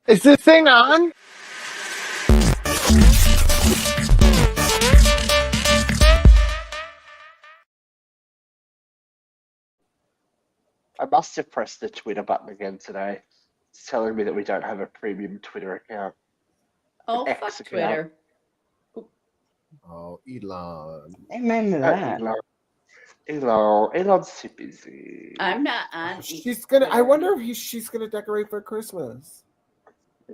Is this thing on? I must have pressed the Twitter button again today. It's telling me that we don't have a premium Twitter account. Oh, X fuck account. Twitter. Oh, Elon. Amen to that. Elon's too busy. I'm not on. She's gonna. I wonder if she's gonna decorate for Christmas.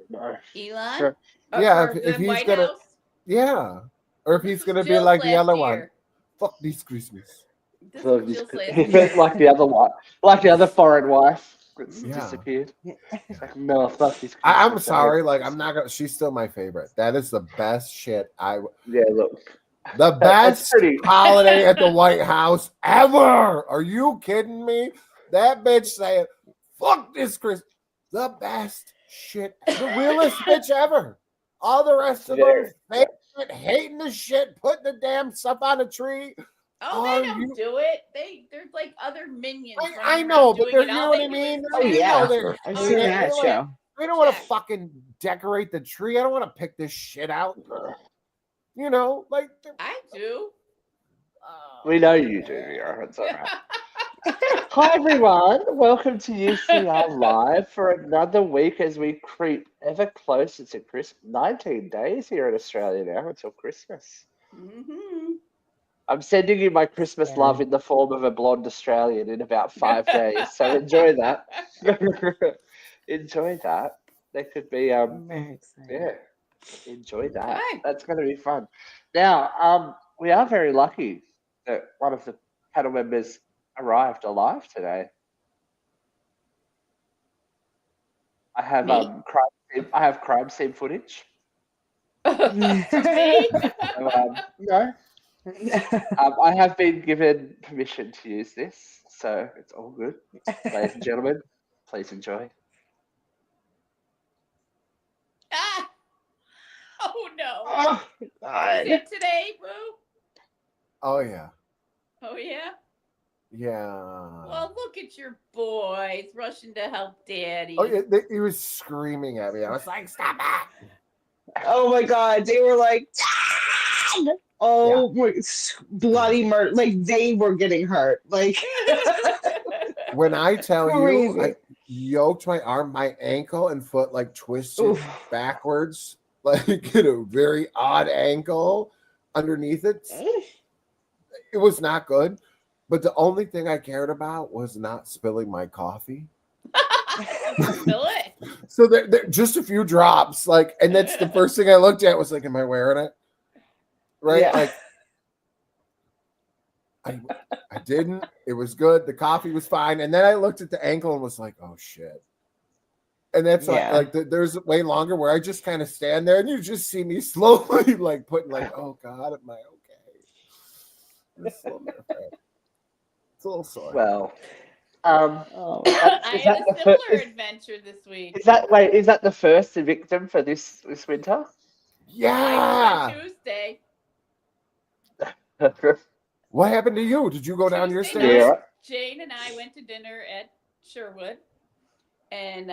No. Elon. Sure. Yeah, Or if the he's White gonna- House? Yeah, or if This he's was gonna be Jill's like the last other one. year. Fuck these Christmas. This So was he's- Jill's last he year. meant like the other one, like the other foreign wife that's Yeah. disappeared. It's like, no, fuck this. I'm Christmas. sorry. Like I'm not gonna. She's still my favorite. That is the best shit. Yeah, look. The That's best pretty. holiday at the White House ever. Are you kidding me? That bitch saying, "Fuck this Christmas." The best shit. The realest bitch ever. All the rest of them favorite, hating the shit, putting the damn stuff on a tree. Oh, Are they don't you- do it. There's like other minions. I running know, around but doing they're, it. you All know what they I do mean? is Oh, throw it yeah. out. I've All seen right. that show. I don't want to Check. fucking decorate the tree. I don't want to pick this shit out. You know, like I do. We know you do, Mira. It's all right. Hi, everyone. Welcome to UCR Live for another week as we creep ever closer to Christmas. 19 days here in Australia now until Christmas. Mm-hmm. I'm sending you my Christmas Yeah. love in the form of a blonde Australian in about 5 days. So enjoy that. Enjoy that. There could be I'm very excited. yeah. Enjoy that. Okay. That's going to be fun. Now, we are very lucky that one of the panel members arrived alive today. I have Me? crime scene footage. Me? So, no, I have been given permission to use this, so it's all good. Ladies and gentlemen, please enjoy. Ah! Oh no! Oh, God. Is it today, Boo? oh yeah. Oh yeah. Yeah. Well, look at your boys rushing to help Daddy. Oh, yeah, he was screaming at me. I was like, "Stop it!" Oh, my God. They were like, Dad! Oh, my, bloody murder. Like, they were getting hurt. Like, When I tell you, Crazy. I yoked my arm, my ankle and foot like twisted Oof. backwards, like at a very odd angle underneath it. It was not good. But the only thing I cared about was not spilling my coffee. Spill it. So there just a few drops, like, and that's the first thing I looked at was like, "Am I wearing it?" Right? Yeah. Like, I didn't. It was good. The coffee was fine, and then I looked at the ankle and was like, "Oh shit!" And that's Yeah. like there's way longer where I just kind of stand there and you just see me slowly like putting like, "Oh God, am I okay?" Just a little bit of it. It's a little sore. Well, Oh, I Is had that a the similar first- adventure this week. is that the first victim for this winter? Yeah. On Tuesday. What happened to you? Did you go down your Tuesday stairs? night, Jane and I went to dinner at Sherwood, and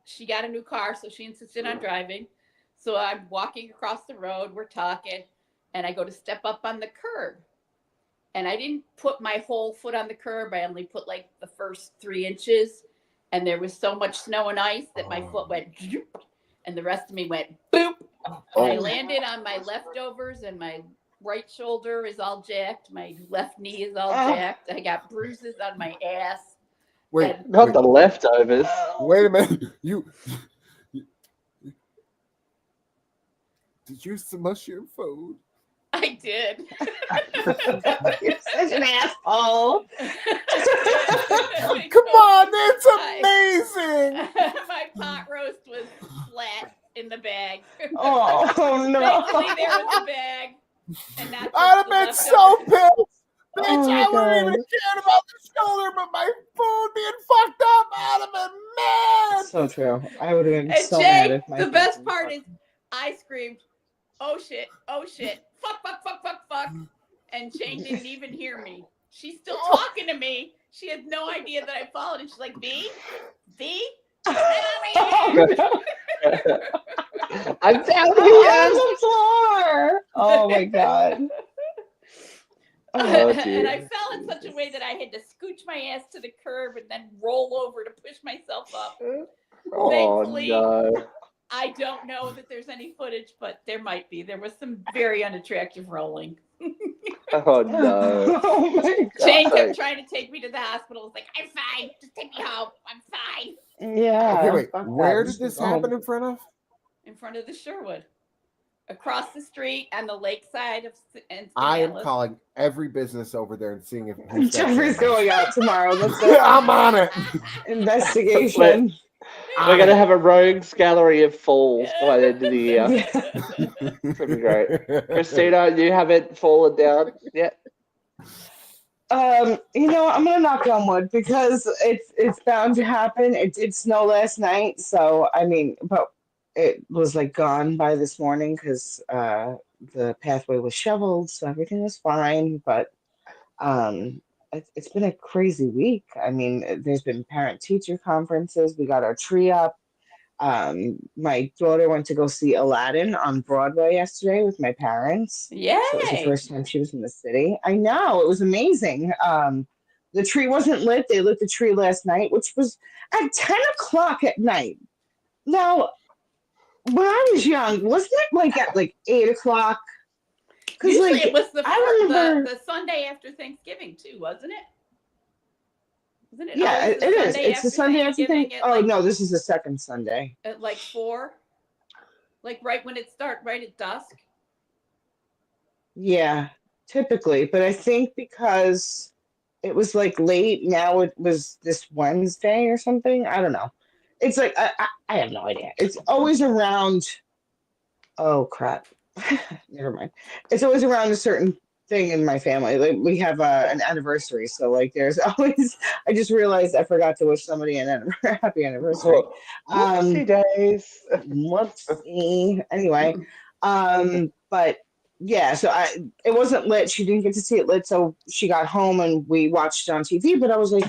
she got a new car, so she insisted on driving. So I'm walking across the road, we're talking, and I go to step up on the curb. And I didn't put my whole foot on the curb. I only put like the first 3 inches. And there was so much snow and ice that my foot went, zoop, and the rest of me went boop. And I landed on my leftovers, and my right shoulder is all jacked. My left knee is all jacked. I got bruises on my ass. Wait, Not wait, the leftovers. wait a minute. You did you smush your food? I did. you're such an asshole. Come on, that's amazing. My pot roast was flat in the bag. Oh, Thankfully, there no. was a bag. And not just I'd have the been so leftovers. pissed. Bitch, Oh my I wouldn't even God. cared about the shoulder, but my food being fucked up. I'd have been mad. So true. I would have been And so mad Jay, if my the food best was part fucked. is I screamed, oh shit, fuck. And Jane didn't even hear me. She's still talking to me. She has no idea that I followed. And she's like, V? Get over here. I'm down I'm here. on the floor. Oh my god. Oh, And dear. I fell in such a way that I had to scooch my ass to the curb and then roll over to push myself up. Oh, Thankfully, no. I don't know that there's any footage, but there might be. There was some very unattractive rolling. Oh, no. Oh my Shane god. kept trying to take me to the hospital. I was like, I'm fine. Just take me home. I'm fine. Yeah. Okay, wait. fuck Where that. did this Oh. happen in front of? In front of the Sherwood. Across the street on the lakeside of I am St. calling every business over there and seeing if who's got Jeffrey's cameras. going out tomorrow. That's the I'm on it. investigation. We're going to have a rogues gallery of falls by the end of the year. Yeah. It's going to be great. Christina, you haven't fallen down yet? I'm gonna knock on wood because it's bound to happen. It did snow last night, so I mean, but it was like gone by this morning because the pathway was shoveled, so everything was fine. But it's been a crazy week. I mean, there's been parent-teacher conferences. We got our tree up. My daughter went to go see Aladdin on Broadway yesterday with my parents. Yay! So it was the first time she was in the city. I know, it was amazing. The tree wasn't lit. They lit the tree last night, which was at 10 o'clock at night. Now, when I was young, wasn't it like at like 8 o'clock? Because Usually like it was I remember, the Sunday after Thanksgiving too, wasn't it? Isn't it? yeah, always it the is. Sunday It's the Sunday after Thanksgiving Thanksgiving. at Oh like, no, this is the second Sunday. at like 4, like right when it starts, right at dusk. Yeah, typically, but I think because it was like late, now it was this Wednesday or something. I don't know. It's like I have no idea. It's always around. Oh crap! Never mind. It's always around a certain thing in my family. Like we have an anniversary, so like there's always. I just realized I forgot to wish somebody an happy anniversary. Whoopsie days. Whoopsie. Anyway, but yeah, so it wasn't lit. She didn't get to see it lit, so she got home and we watched it on TV. But I was like,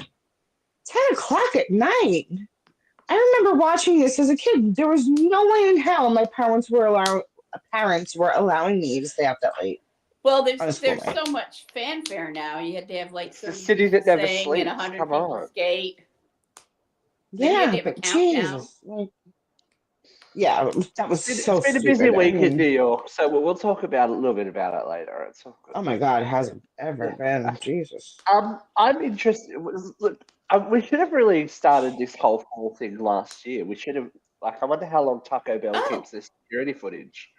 10 o'clock at night. I remember watching this as a kid. There was no way in hell my parents were allowing me to stay up that late. Well, On a there's school night. so much fanfare now. You had to have like It's the 30 city that people never sing sleeps. and 100 Come people on. skate. Then you had Yeah, to have a but countdown. Jesus, like, yeah, that was so It's been a stupid. busy I week in mean, New York, so we'll talk about a little bit about it later. It's all good. oh my God, it hasn't ever been. Jesus. I'm interested. Look, we should have really started this whole fall thing last year. We should have. Like, I wonder how long Taco Bell Oh. keeps this security footage.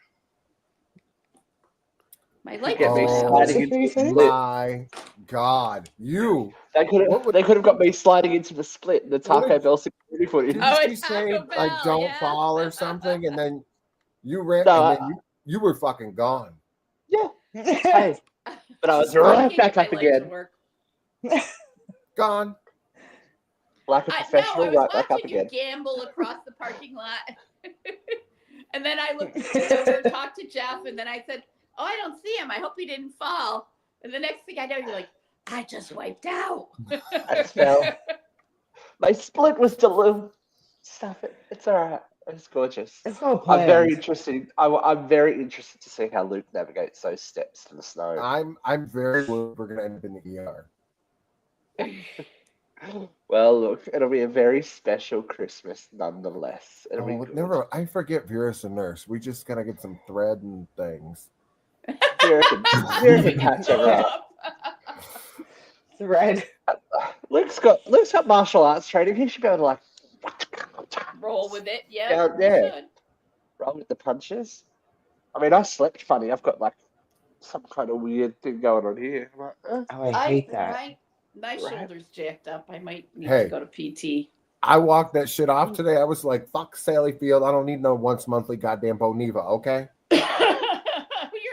My light Get me was Oh sliding into the Security split. my God, you! They could What have. would- They could have got me sliding into the split in the What Taco would- Bell security footage. Did Oh, she it's say Taco like Bell, don't yeah. fall or something, and then you ran, No, and then you were fucking gone. Yeah. Hey, but I was right back up again, Gone. like a I professional, was right back up watching you again. gamble across the parking lot. And then I looked over, talked to Jeff, and then I said, "Oh, I don't see him. I hope he didn't fall." And the next thing I know, you're like, "I just wiped out." I just fell. My split was delicious. Stuff it. It's all right. It's gorgeous. It's all I'm very planned. interested. I'm very interested to see how Luke navigates those steps to the snow. I'm very worried we're gonna end up in the ER. Well, look, it'll be a very special Christmas nonetheless. It'll be Oh, good. never. I forget Vera's a nurse. We just gotta get some thread and things. Vera can catch her up. Thread. Luke's got martial arts training. He should be able to like Roll with it, yeah. Yeah, you yeah. should. roll with the punches. I mean, I slept funny. I've got like some kind of weird thing going on here. I'm like, Oh, I hate that. My Right. shoulder's jacked up. I might need Hey. to go to PT. I walked that shit off today. I was like, "Fuck Sally Field. I don't need no once monthly goddamn Boniva." Okay. You're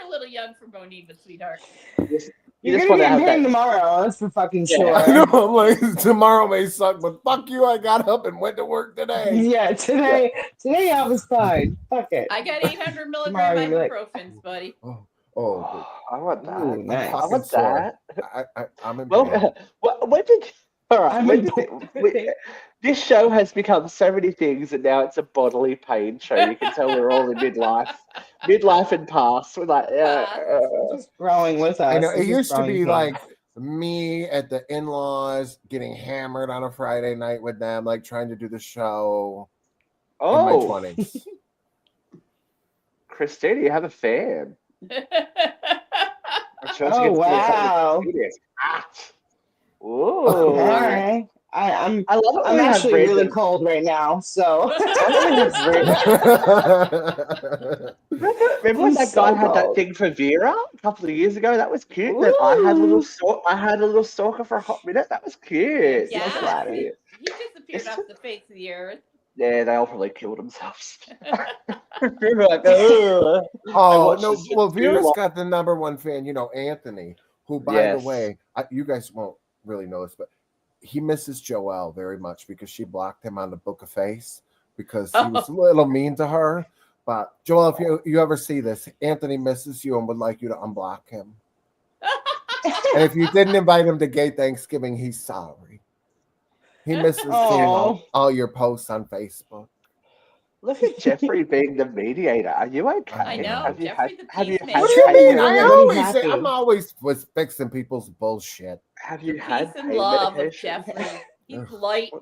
a little young for Boniva, sweetheart. you You're just gonna want be to in have pain that. tomorrow. That's for fucking Yeah. sure. I know. I'm like, tomorrow may suck, but fuck you. I got up and went to work today. Yeah, today I was fine. Fuck it. I got 800 milligram Tomorrow you'll be like- ibuprofens, buddy. Oh, I want that. Ooh, nice. I want Fucking sore. that. I'm in Well, pain. when did All right. I'm when a did this show has become so many things, and now it's a bodily pain show. You can tell we're all in midlife and past. We're like, just growing with us. I know It's it just used to growing be like pains. me at the in-laws getting hammered on a Friday night with them, like trying to do the show in my oh, 20s. Christina, you have a fan. I'm sure she Oh gets to wow! it is hot. All Ooh. right. I'm I love it when I'm we have actually really random. cold right now, so I love it when we have remember when I'm that guy so had that cold. thing for Vera a couple of years ago? That was cute. Then I had Ooh. a little stalker for a hot minute. That was cute. So Yeah. flattering. He disappeared off the face of the earth. Yeah, they all probably killed themselves. They were like, "Ugh." Oh watched no! this for Well, too Vera's long. got the number one fan, Anthony, who, by the Yes. way, you guys won't really know this, but he misses Joelle very much because she blocked him on the Book of Face because he was a little mean to her. But Joelle, if you ever see this, Anthony misses you and would like you to unblock him. And if you didn't invite him to gay Thanksgiving, he's sorry. He misses seeing all your posts on Facebook. Look at Jeffrey being the mediator. Are you okay? I know. Have you Jeffrey's a have you peacemaker. What do you had mean? pain I medication? always say happy. I'm always was fixing people's bullshit. Have The you had peace and pain love of medication? Jeffrey. He's Ugh. light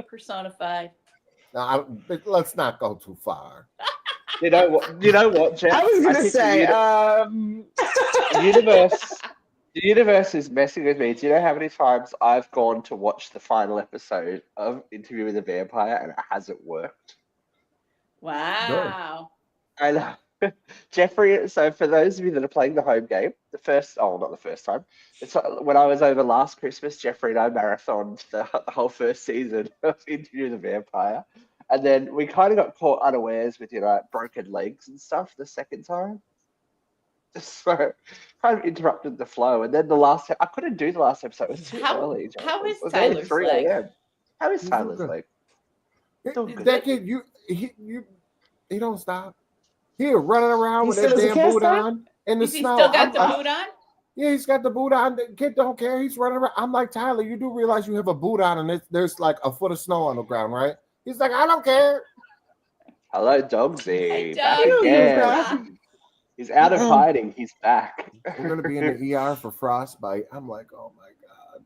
personified. But let's not go too far. You know what, Jeff? I was gonna think say, the universe is messing with me. Do you know how many times I've gone to watch the final episode of Interview with the Vampire and it hasn't worked? Wow. I know. Jeffrey, so for those of you that are playing the home game, not the first time, it's when I was over last Christmas, Jeffrey and I marathoned the whole first season of Interview with the Vampire. And then we kind of got caught unawares with, broken legs and stuff the second time. So kind of interrupted the flow. And then I couldn't do the last episode. It was too early. How is It was only Tyler's 3 leg? a.m. How is He's Tyler's good. leg? Still good. That kid, he don't stop. He running around He with that still damn can't boot stop? on in the Is he snow. still got the boot on? Yeah, he's got the boot on. The kid don't care. He's running around. I'm like, Tyler, you do realize you have a boot on and there's like a foot of snow on the ground, right? He's like, I don't care. Hello, Dogsy. Hey, Back Dogsy. again. He's out of hiding. He's back. We're gonna be in the ER for frostbite. I'm like, oh my god.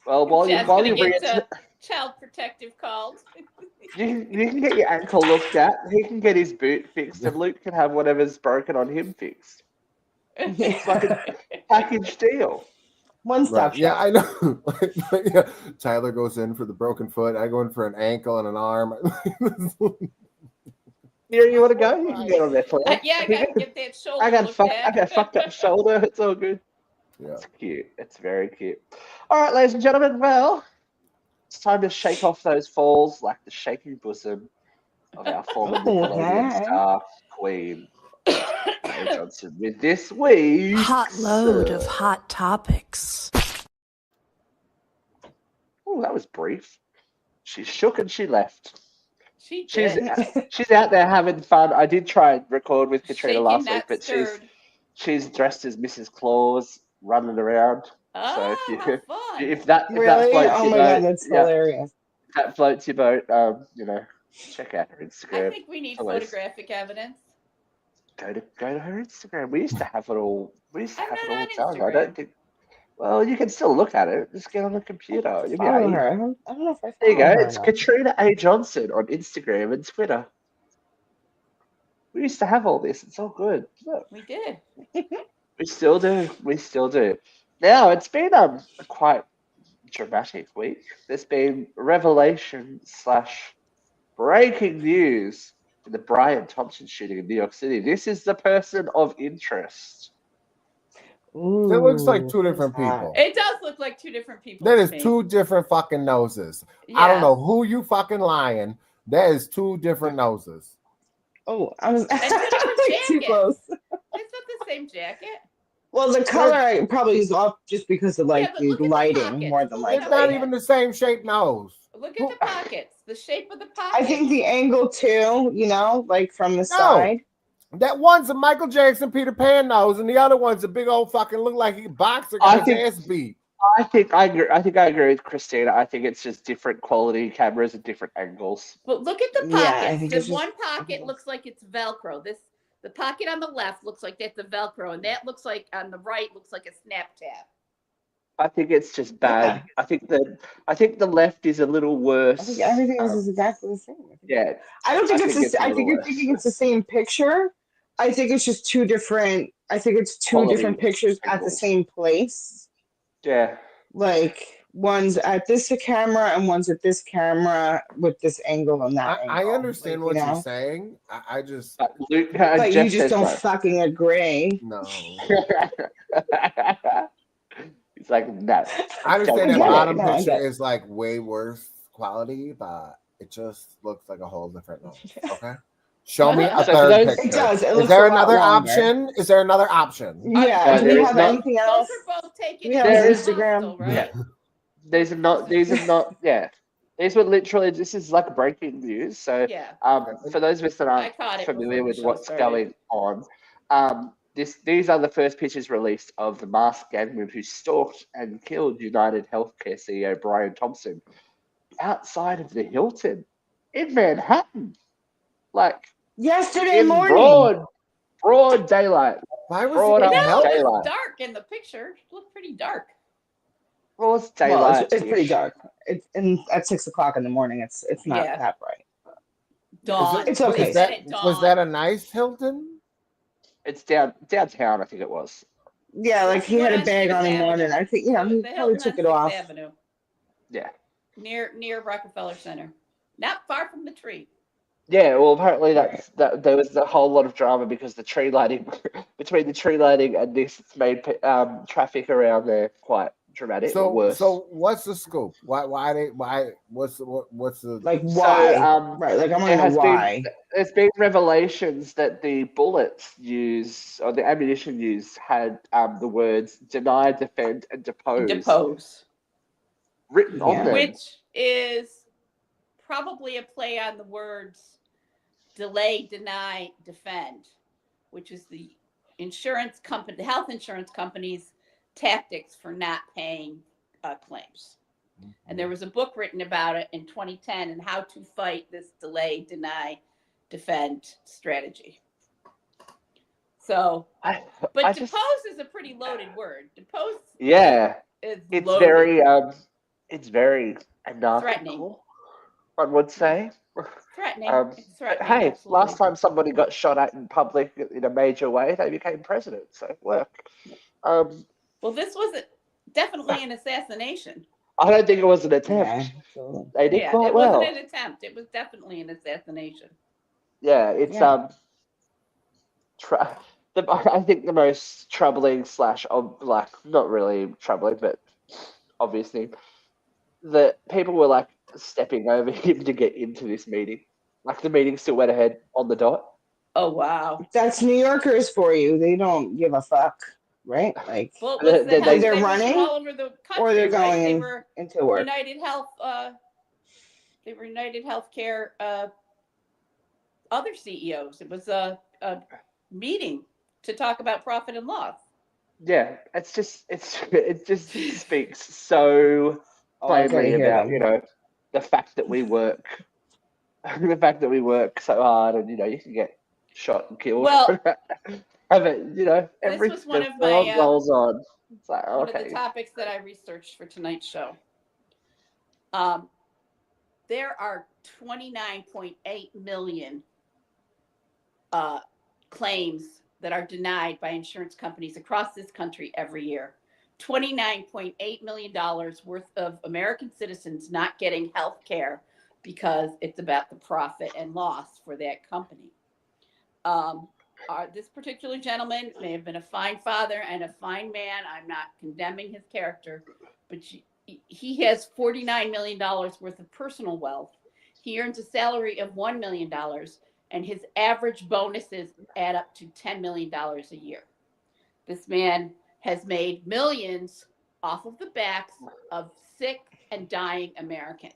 Well, while Jeff's you gonna bring get it, child protective calls. you can get your ankle looked at. He can get his boot fixed, and Luke can have whatever's broken on him fixed. It's like a package deal. One stop Right. Yeah, shop. I know. Yeah. Tyler goes in for the broken foot. I go in for an ankle and an arm. Here, you want to go? You can get on there, Claire. Yeah, I gotta get that shoulder. I got looked I at. got fucked up shoulder. It's all good. Yeah. It's cute. It's very cute. All right, ladies and gentlemen. Well, it's time to shake off those falls like the shaking bosom of our former Nickelodeon Okay. star queen, Mae Johnson, with this week's Hot load of hot topics. Oh, that was brief. She shook and she left. She She's did. she's out there having fun. I did try and record with Katrina Shaking, last not week, but stirred. she's dressed as Mrs. Claus, running around. Oh, if you- how fun. If that Really? floats Oh your my boat, god, that's yeah, hilarious. if that floats your boat, check out her I Instagram. think we need Always. photographic evidence. Go to her Instagram. We used to have it all. I'm done. not on I Instagram. don't think. Well, you can still look at it. Just get on the computer. You'll be Follow right. her. I don't know if I There you follow go. her It's or not. Katrina A. Johnson on Instagram and Twitter. We used to have all this. It's all good. Look, We did. we still do. We still do. Now, it's been a quite dramatic week. There's been revelation / breaking news in the Brian Thompson shooting in New York City. This is the person of interest. Ooh, That looks like two who's different that? people. It does look like two different people. That to is me. two different fucking noses. Yeah. I don't know who you fucking lying. That is two different noses. Oh, I was And different too jacket. close. It's not the same jacket. Well, the color I probably is off just because of like Yeah, but the look at the lighting pockets. more than Look It's at likely. not even the same shape nose. Look at the pockets. The shape of the pockets. I think the angle too, like from the side. That one's a Michael Jackson Peter Pan nose, and the other one's a big old fucking look like he boxer I got his think- ass beat. I think I agree. I think I agree with Christina. I think it's just different quality cameras and different angles. But look at the Yeah, I pockets. think The it's just- one pocket looks like it's Velcro. The pocket on the left looks like that's a Velcro, and that looks like on the right looks like a snap tab. I think it's just bad. Yeah. I think the left is a little worse. I think everything else is exactly the same. Yeah, I don't think I it's. think it's a I little think you're worse. thinking it's the same picture. I think it's just two different. I think it's two Quality different pictures at the angles. same place. yeah. Like one's at this camera and one's at this camera with this angle and that I angle. understand like, what you you're know? saying. I just But Luke, But Jeff you just says don't no. fucking agree. no. He's like, no. I understand that get it. bottom No, I picture get it. is like way worse quality, but it just looks like a whole different nose. Okay. Show me a So for third those- picture. It does. It Is looks there a lot another longer. option? Is there another option? Yeah. No, Do there we is have not. anything else? Those are both taken. We have There his is- Instagram. right? These are not. Yeah. These were literally. This is like breaking news. So, Yeah. for those of us that I aren't caught it familiar before with the show what's started. going on, these are the first pictures released of the masked gangman who stalked and killed United Healthcare CEO Brian Thompson outside of the Hilton in Manhattan, like Yesterday in morning. broad daylight. Why was Broad it up No, help? it daylight. was dark in the picture. It looked pretty dark. Broad Well, daylight. it's pretty dark. It's at 6:00 in the morning. It's not Yeah. that bright. Dawn. It's okay. They said it dawn. Was that a nice Hilton? It's downtown, I think it was. Yeah, like he had a bag on him one, and I think he The probably Hilton took on it 6th off. Avenue, Yeah. near Rockefeller Center, not far from the tree. Yeah, well, apparently that there was a whole lot of drama because the tree lighting between the tree lighting and this made traffic around there quite dramatic. or worse. So what's the scoop? What's the Like So, why? Right. Like I want to know why. There's been revelations that the bullets used or the ammunition used had the words "deny, defend, and Depose, written on Yeah. them. which is probably a play on the words delay, deny, defend, which is the insurance company, the health insurance company's tactics for not paying claims. And there was a book written about it in 2010 and how to fight this delay, deny, defend strategy. So, but I depose just- is a pretty loaded word. Depose Yeah, is it's loaded. very anarchical, one would say. Threatening. But It's threatening. hey, absolutely. last time somebody got shot at in public in a major way, they became president. So it worked. Well, this was definitely an assassination. I don't think it was an Yeah. attempt. So, They did Yeah, quite it well. wasn't an attempt. It was definitely an assassination. Yeah, it's Yeah. I think the most troubling like not really troubling, but obviously that people were like stepping over him to get into this meeting. Like the meeting still went ahead on the dot. Oh wow. that's New Yorkers for you. They don't give a fuck, right? Like Well, it They- was the they- health, they're they were running, from all over the country, or they're right? going They were into work. United Health. They were United Healthcare. Other CEOs. It was a meeting to talk about profit and loss. Yeah, it just speaks so Oh, I gotta plainly hear about them. the fact that we work, the fact that we work so hard, and you can get shot and killed. Well, have it, every was one the of my, world rolls on. It's like one of okay, the topics that I researched for tonight's show. There are 29.8 million claims that are denied by insurance companies across this country every year. $29.8 million worth of American citizens not getting health care because it's about the profit and loss for that company. This particular gentleman may have been a fine father and a fine man. I'm not condemning his character, but he has $49 million worth of personal wealth. He earns a salary of $1 million, and his average bonuses add up to $10 million a year. This man has made millions off of the backs of sick and dying Americans.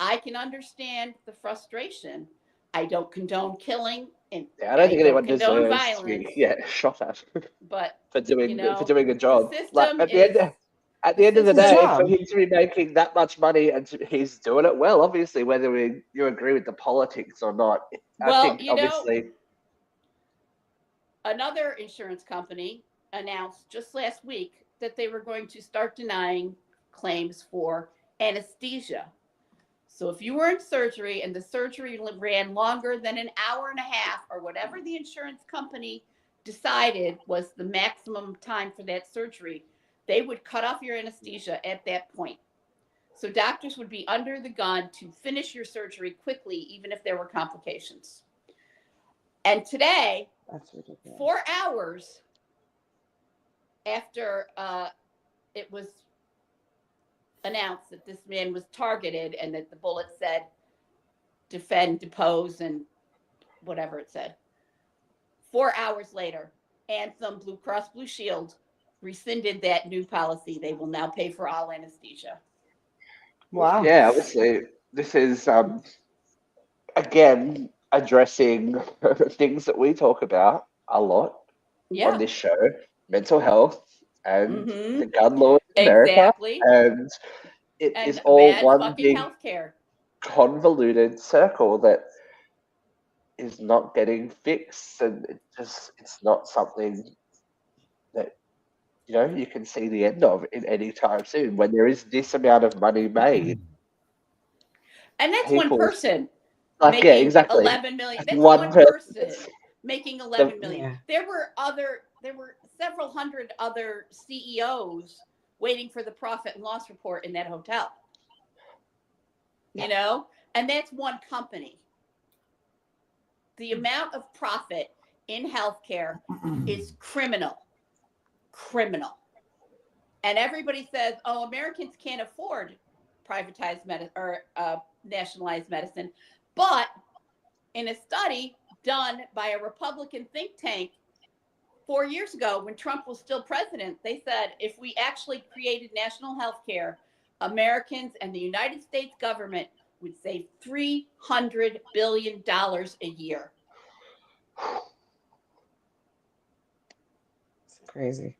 I can understand the frustration. I don't condone killing, and I don't think anyone condone deserves violence. to be shot at but for doing you know, a job. the Like system at the end, is At the end of the It's his day, job. for him to be making that much money and he's doing it well, obviously, whether you agree with the politics or not, I Well, think you know, obviously. another insurance company announced just last week that they were going to start denying claims for anesthesia. So if you were in surgery and the surgery ran longer than an hour and a half or whatever the insurance company decided was the maximum time for that surgery, they would cut off your anesthesia at that point. So doctors would be under the gun to finish your surgery quickly, even if there were complications. And today, That's ridiculous. 4 hours after it was announced that this man was targeted and that the bullet said defend, depose, and whatever it said. 4 hours later, Anthem, Blue Cross Blue Shield rescinded that new policy. They will now pay for all anesthesia. Wow. Yeah, obviously, this is again addressing things that we talk about a lot Yeah, on this show: mental health and Mhm. the gun laws in America, exactly. and it And is all bad one fucking big healthcare. convoluted circle that is not getting fixed, and it's not something that you can see the end of in any time soon. When there is this amount of money made, And that's one people person like making yeah, exactly. 11 million. That's One one person. person making 11 million. Yeah. There were several hundred other CEOs waiting for the profit and loss report in that hotel. You know, and that's one company. The amount of profit in healthcare is criminal. And everybody says, "Oh, Americans can't afford privatized medicine or nationalized medicine." But in a study done by a Republican think tank 4 years ago, when Trump was still president, they said if we actually created national health care, Americans and the United States government would save $300 billion a year. It's crazy.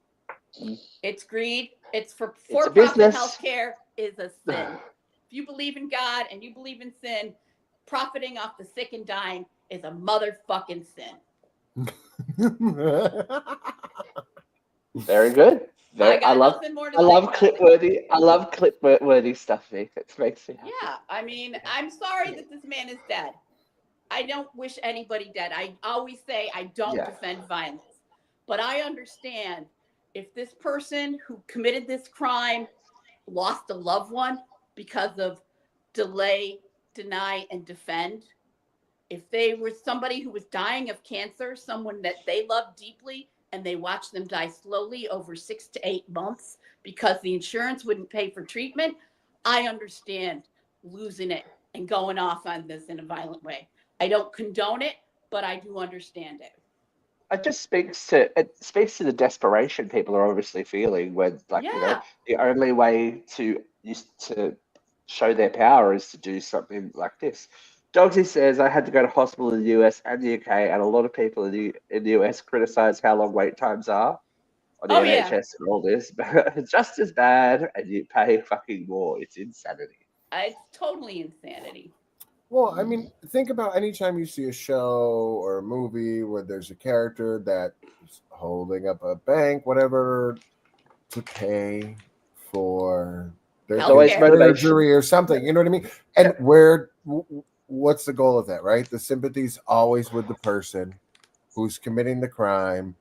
It's greed. It's a for-profit business. health care is a sin. If you believe in God and you believe in sin, profiting off the sick and dying is a motherfucking sin. Very good. I love nothing more to I say love about clip it. worthy. I love clip worthy stuff, Vic. It makes me happy. Yeah, I mean, I'm sorry that this man is dead. I don't wish anybody dead. I always say I don't Yeah. defend violence. But I understand if this person who committed this crime lost a loved one because of delay, deny, and defend, if they were somebody who was dying of cancer, someone that they loved deeply, and they watched them die slowly over 6 to 8 months because the insurance wouldn't pay for treatment, I understand losing it and going off on this in a violent way. I don't condone it, but I do understand it. It just speaks to the desperation people are obviously feeling when, like, Yeah. the only way to show their power is to do something like this. Dogsy says, I had to go to hospital in the US and the UK, and a lot of people in the US criticize how long wait times are on the NHS and all this, but it's just as bad, and you pay fucking more. It's insanity. It's totally insanity. Well, I mean, think about anytime you see a show or a movie where there's a character that is holding up a bank, whatever, to pay for their Healthcare. Always kid's motivation. surgery or something. You know what I mean? And what's the goal of that, right? The sympathy's always with the person who's committing the crime,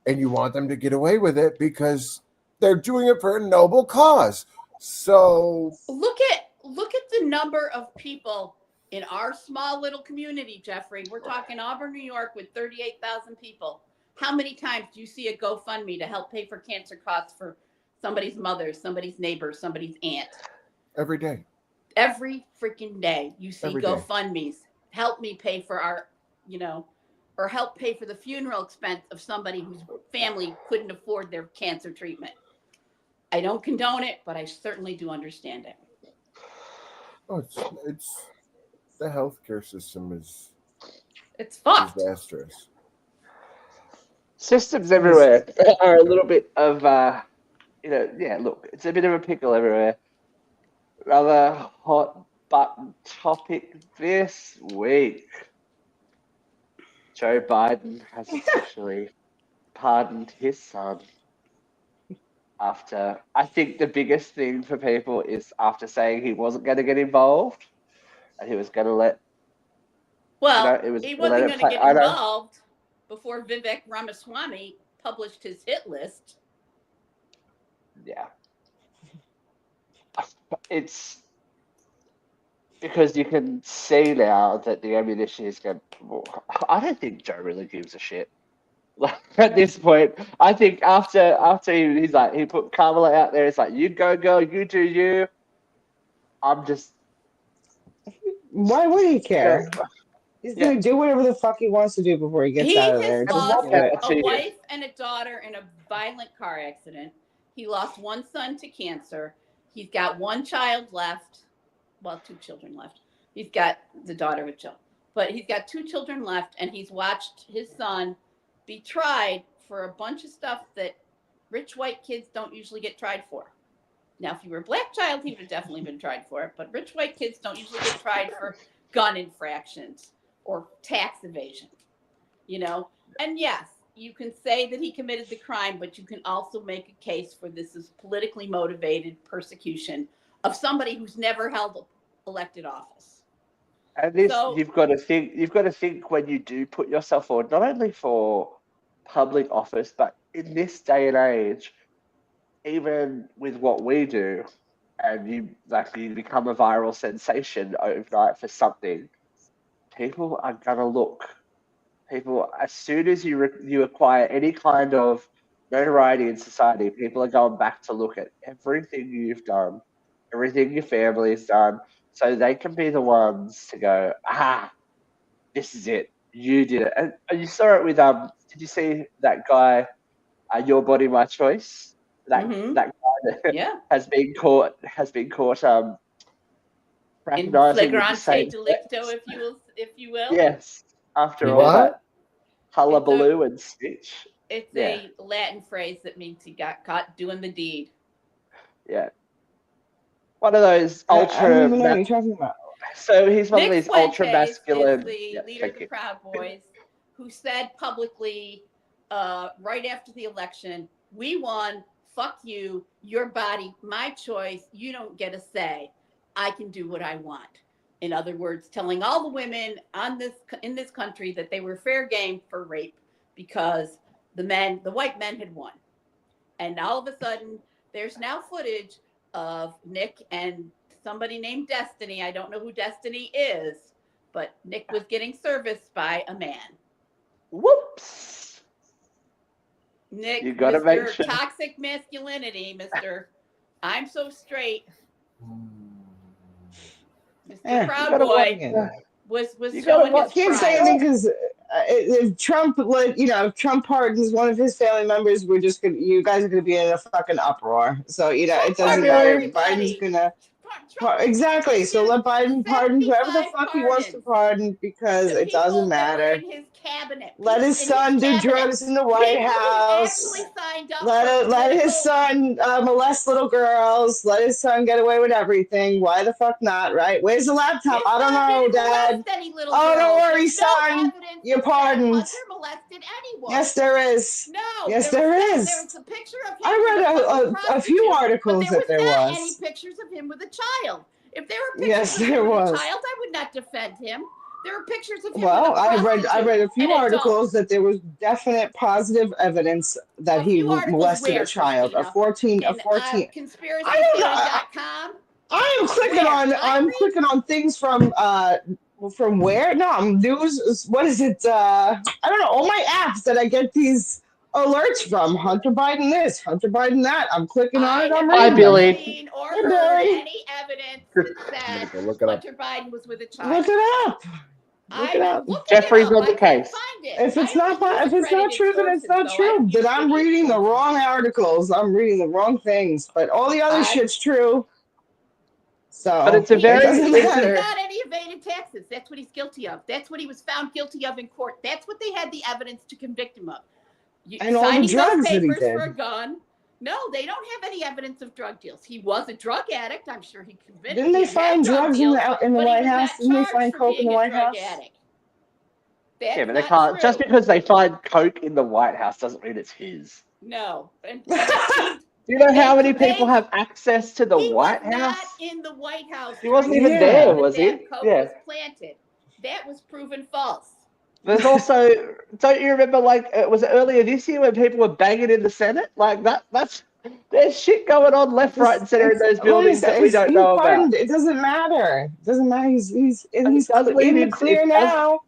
and you want them to get away with it because they're doing it for a noble cause. So look at the number of people in our small little community, Jeffrey. We're talking Auburn, New York, with 38,000 people. How many times do you see a GoFundMe to help pay for cancer costs for somebody's mother, somebody's neighbor, somebody's aunt? every day. Every freaking day you see Every day. GoFundMes. Help me pay for our, or help pay for the funeral expense of somebody whose family couldn't afford their cancer treatment. I don't condone it, but I certainly do understand it. Oh, it's the healthcare system is It's fucked. disastrous. Systems everywhere are a little bit of yeah, look, it's a bit of a pickle everywhere. Rather hot button topic this week. Joe Biden has officially pardoned his son after, I think the biggest thing for people is after saying he wasn't going to get involved and he was going to let, Well, it was he gonna let wasn't it going to play. get I know. involved before Vivek Ramaswamy published his hit list. Yeah. It's because you can see now that the ammunition is going. I don't think Joe really gives a shit. Like at this point, I think after he's like he put Kamala out there, it's like you go girl, you do you. I'm just Why would he care? yeah. He's gonna do whatever the fuck he wants to do before he gets He out of has there. Just lost do it. a wife and a daughter in a violent car accident. He lost one son to cancer. He's got one child left. Well, 2 children left. He's got the daughter with Jill, but he's got 2 children left, and he's watched his son be tried for a bunch of stuff that rich white kids don't usually get tried for. Now, if you were a black child, he would have definitely been tried for it, but rich white kids don't usually get tried for gun infractions or tax evasion, And yes, you can say that he committed the crime, but you can also make a case for this as politically motivated persecution of somebody who's never held elected office. And this, you've got to think when you do put yourself forward, not only for public office, but in this day and age, even with what we do, and you become a viral sensation overnight for something, people are gonna look. People, as soon as you acquire any kind of notoriety in society, people are going back to look at everything you've done, everything your family's done, so they can be the ones to go, this is it, you did it. And you saw it with did you see that guy, Your Body My Choice? That guy that has been caught in recognizing flagrante delicto, if you will. Yes, after all that hullabaloo and stitch. It's a Latin phrase that means he got caught doing the deed. Yeah. One of those ultra. I don't even know what you're talking about. So he's one Nick of these Fuentes ultra masculine. is the leader of the Proud Boys, who said publicly, right after the election, "We won. Fuck you. Your body, my choice. You don't get a say. I can do what I want." In other words, telling all the women in this country that they were fair game for rape because the white men had won. And all of a sudden, there's now footage of Nick and somebody named Destiny. I don't know who Destiny is, but Nick was getting serviced by a man. Whoops. Nick, you gotta Mr. make sure. Toxic masculinity, Mr. I'm so straight. Mr. Proud Boy was showing his Can't say anything because if Trump Trump pardons one of his family members, you guys are gonna be in a fucking uproar. So it doesn't matter. Biden's gonna exactly. So let Biden pardon whoever the fuck he wants to pardon because it doesn't matter. Let his son do drugs in the White House. Let his son molest little girls. Let his son get away with everything. Why the fuck not, right? Where's the laptop? I don't know, Dad. Oh, don't worry, son. You're pardoned. Yes, there is. No. Yes, there is. There was a picture of him. I read a few articles that there was. Any pictures of him with a child. If there were yes, pictures there of him was. with a child, I would not defend him. There were pictures of him. Well, I read a few articles that there was definite positive evidence that he molested a child, a 14. Conspiracytheory.com. I'm clicking on things from where? No, news. What is it? I don't know. All my apps that I get these alerts from. Hunter Biden this, Hunter Biden that. I'm clicking on it. I'm reading. Hi, Billy. Or heard any evidence that said Hunter Biden was with a child. Look it up. Look it up. Jeffrey's on the case. If it's not true, then it's not true. Then I'm reading the wrong articles. I'm reading the wrong things. But all the other shit's true. So, but it's a very he's not any evaded taxes. That's what he's guilty of. That's what he was found guilty of in court. That's what they had the evidence to convict him of. And all the drugs that he did. For a gun, No, they don't have any evidence of drug deals. He was a drug addict. I'm sure he convicted. Didn't they find drugs in the White House? Didn't they find coke in the White House? Yeah, but they can't. Just because they find coke in the White House doesn't mean it's his. No. And Do you know how many people have access to the White He was House? not in the White House. He wasn't even Yeah. there, was he? That coke Yeah. was planted. That was proven false. There's also, don't you remember, like, was it earlier this year when people were banging in the Senate? Like, there's shit going on left, right, and center in those buildings that we don't know about. It doesn't matter. It doesn't matter. He's in does the lead clear into- now.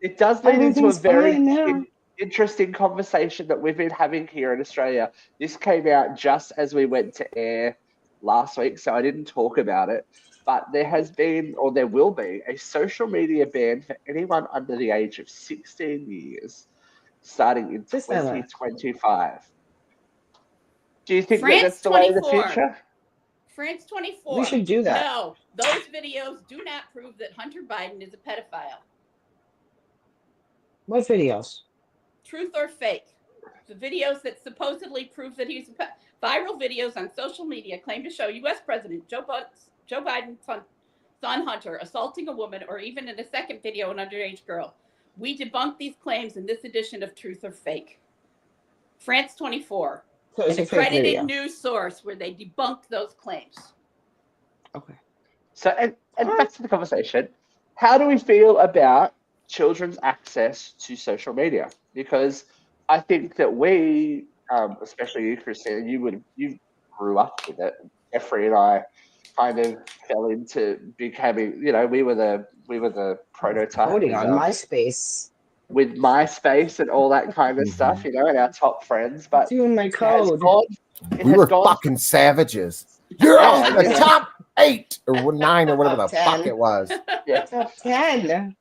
It does lead into a Everything's very fine now. interesting conversation that we've been having here in Australia. This came out just as we went to air last week, so I didn't talk about it. But there has been, or there will be, a social media ban for anyone under the age of 16 years, starting in Just like that. 2025. Do you think France that's the way of the 24. future? France 24. We should do that. No, those videos do not prove that Hunter Biden is a pedophile. What videos? Truth or fake? The videos that supposedly prove that he's viral videos on social media claim to show U.S. President Joe Biden's son Hunter assaulting a woman, or even in a second video, an underage girl. We debunk these claims in this edition of Truth or Fake. France 24, So an it's a fake accredited video. news source where they debunk those claims. Okay. So, and back to the conversation. How do we feel about children's access to social media? Because I think that we, especially you, Christina, you grew up with it. Jeffrey and I kind of fell into becoming, we were the prototype Voting on MySpace. with MySpace and all that kind of stuff, and our top friends. But Doing my it has code. gone- it We has were gone- fucking savages. You're on the Yeah. top 8 or 9 or whatever the Top fuck 10. it was. Yeah. Top 10.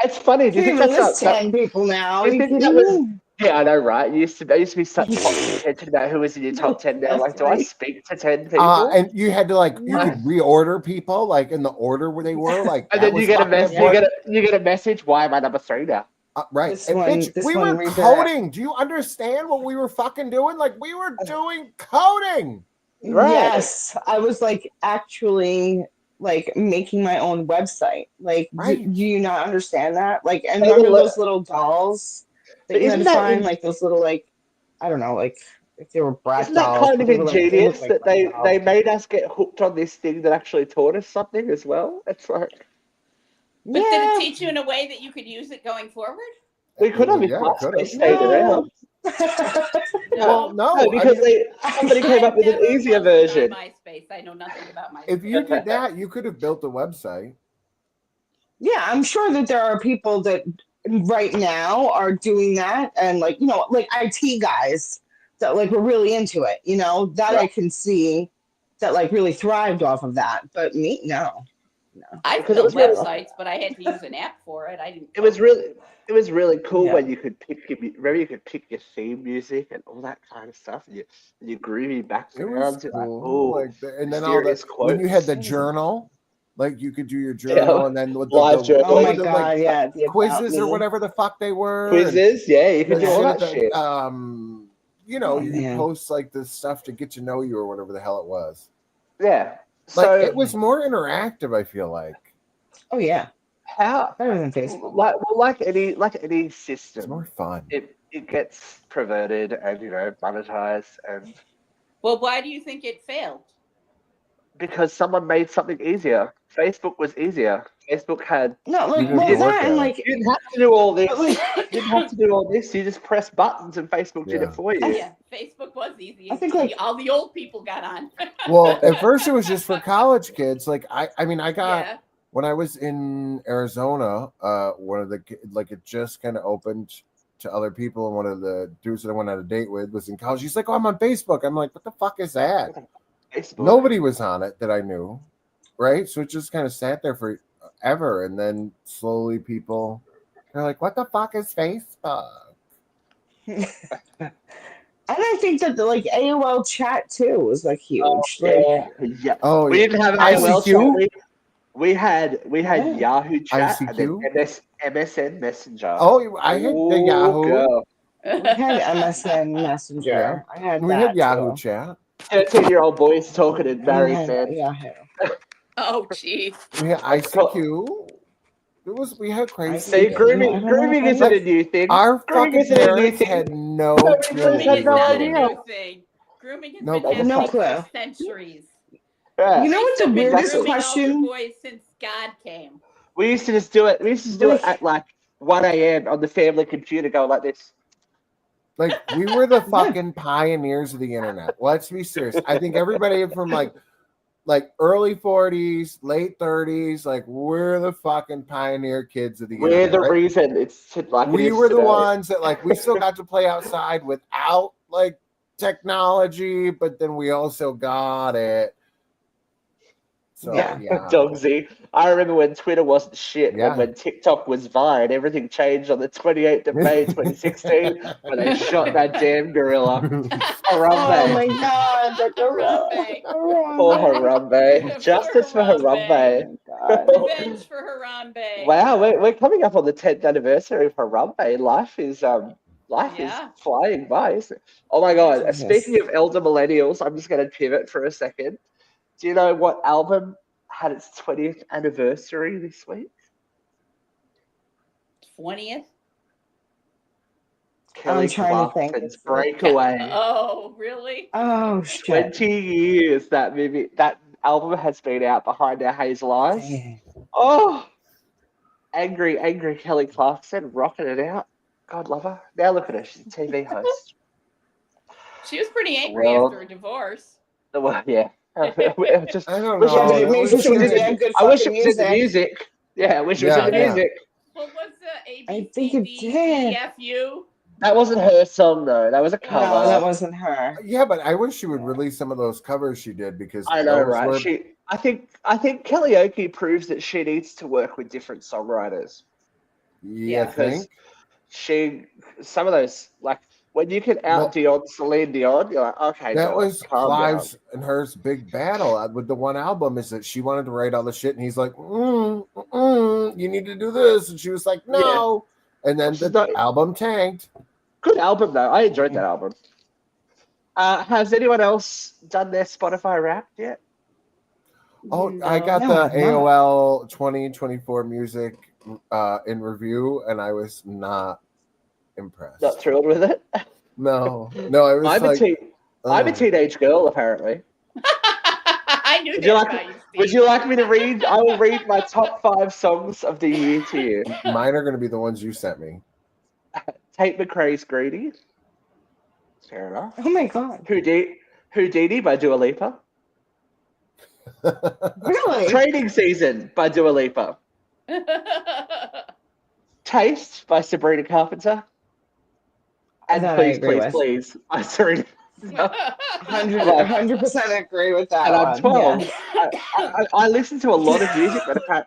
It's funny. Do you You think even that's list 10 people now. Are you you think kidding that was- me? Yeah, I know, right? It used to be such hot contention about who was in your top 10 now. Like, do I speak to 10 people? And you had to you could reorder people like in the order where they were. Like, And that then you was get a fucking message. important. You get a message. Why am I number 3 now? Right. This And one- bitch, this we one were redirect. coding. Do you understand what we were fucking doing? Like, we were doing coding. Right. Yes. I was like actually like making my own website. Like, Right. do you not understand that? Like, and Hey, remember look- those little dolls But that you had isn't to that find? in- Like those little, like, I don't know, like if they were brat Isn't that dolls. kind but of they were, like, they ingenious looked like that they, brat dolls. they made us get hooked on this thing that actually taught us something as well? It's like, But yeah. did it teach you in a way that you could use it going forward? we could have if Yeah, MySpace could've. stayed around. Well, no. No, because I mean, somebody came up with an I've never easier posted on version. MySpace. I know nothing about MySpace. if you did that, you could have built a website. Yeah, I'm sure that there are people that right now are doing that, and like like IT guys that like were really into it. That I Right. can see that like really thrived off of that. But me, no. I Because it built was really- websites, but I had to use an app for it. I didn't. It was really cool Yeah. when you could pick your theme music and all that kind of stuff, and your groovy It was backgrounds. You're like, cool. oh, Like, and then all the mysterious when you had the quotes. journal, like you could do your journal, and then with Live journal. Oh Well, my the, god, yeah. the About quizzes or Me. whatever the fuck they were. quizzes. Yeah, you and could do all that the- shit. Oh, you man. post like this stuff to get to know you or whatever the hell it was. Yeah. Like So it was more interactive. I feel like Oh yeah, how better than Facebook. like any it's system, more fun. it gets perverted and monetized, and Well, why do you think it failed? because someone made something easier. Facebook was easier. Facebook had No, like You didn't what was work that? at And it. like, you didn't have to do all this. but, like, You didn't have to do all this. You just press buttons and Facebook did Yeah. it for you. Yeah, Facebook was easy. I think, like- all the old people got on. Well, at first it was just for college kids. Like I got Yeah. when I was in Arizona, one of the it just kind of opened to other people, and one of the dudes that I went on a date with was in college. He's like, "Oh, I'm on Facebook." I'm like, "What the fuck is that?" Facebook. Nobody was on it that I knew, right? So it just kind of sat there forever, and then slowly people they're like, "What the fuck is Facebook?" and I think that the like AOL chat too was like huge. Oh, Like, yeah. Oh, We didn't have ICQ? AOL chat. We had Yeah. Yahoo chat and then ICQ? MSN Messenger. oh, I had the Ooh, Yahoo. girl. We had MSN Messenger. I had We that had Yahoo too. Chat. 13-year-old boys talking in We married had men. Yahoo. Oh, jeez. We had ICQ. We had crazy. See, I grooming don't know grooming if I isn't knew. a new thing. Our Grooming fucking isn't a new parents thing. had no Nobody clue. Grooming had is no not a idea. new thing. Grooming has No, been but- No happening clue. for centuries. Yeah. You know what's the I've been weirdest grooming question? altar boys since God came. We used to just do it. We used to do it at like 1 a.m. on the family computer, going like this. Like, we were the fucking pioneers of the internet. Let's be serious. I think everybody from like early 40s, late 30s, like, we're the fucking pioneer kids of the We're internet. the right? reason it's like it We is were the today. ones that, like, we still got to play outside without like technology, but then we also got it. So Yeah. Dogsy. I remember when Twitter wasn't shit, Yeah. and when TikTok was Vine, everything changed on the 28th of May 2016 when they shot that damn gorilla. Oh Harambe. my god, the gorilla. Harambe. For Harambe. Justice for Harambe. God. Revenge for Harambe. Wow, we're coming up on the 10th anniversary of Harambe. Life is Yeah. flying by, isn't it? Oh my god. Jesus. Speaking of elder millennials, I'm just gonna pivot for a second. Do you know what album had its 20th anniversary this week? 20th? Kelly trying to think. Clarkson's Breakaway. Oh, really? Oh shit. 20 years that album has been out behind our hazel eyes. Dang. Oh, angry Kelly Clarkson rocking it out. God love her. Now look at her. She's a TV host. She was pretty angry Well- after a divorce. Well, yeah. Just I don't wish know. it was- But it makes wish it it was some in- damn good I wish it fucking was in the music. music. Yeah, I wish it was in the Yeah, yeah. music. What was the A, I B, think C, it D, did. E, F, U? That wasn't her song though. That was a cover. No, that wasn't her. Yeah, but I wish she would release some of those covers she did because I know, those right? were- I think Kellyoke proves that she needs to work with different songwriters. Yeah, Because some of those, like when you can out Dion Celine Dion, you're like, okay, that girl, was calm Clive's and hers big battle with the one album is that she wanted to write all the shit and he's like, you need to do this, and she was like, no, and then She's the not- album tanked. down. Good album though. I enjoyed that album. Has anyone else done their Spotify Wrapped yet? Oh, I got No, the I'm not. AOL 2024 music in review, and I was not impressed. Not thrilled with it. No, I was I'm a teenage girl, apparently. I knew Would that you like- about you, Would Steve. you like me to read? I will read my top 5 songs of the year to you. Mine are going to be the ones you sent me. Tate McRae's Greedy. Fair enough. Oh my god. Houdini by Dua Lipa. Really? Training Season by Dua Lipa. Taste by Sabrina Carpenter. And That I Please, agree Please, with. Please by Serena. 100% agree with that And I'm one. 12. Yeah. I listen to a lot of music, but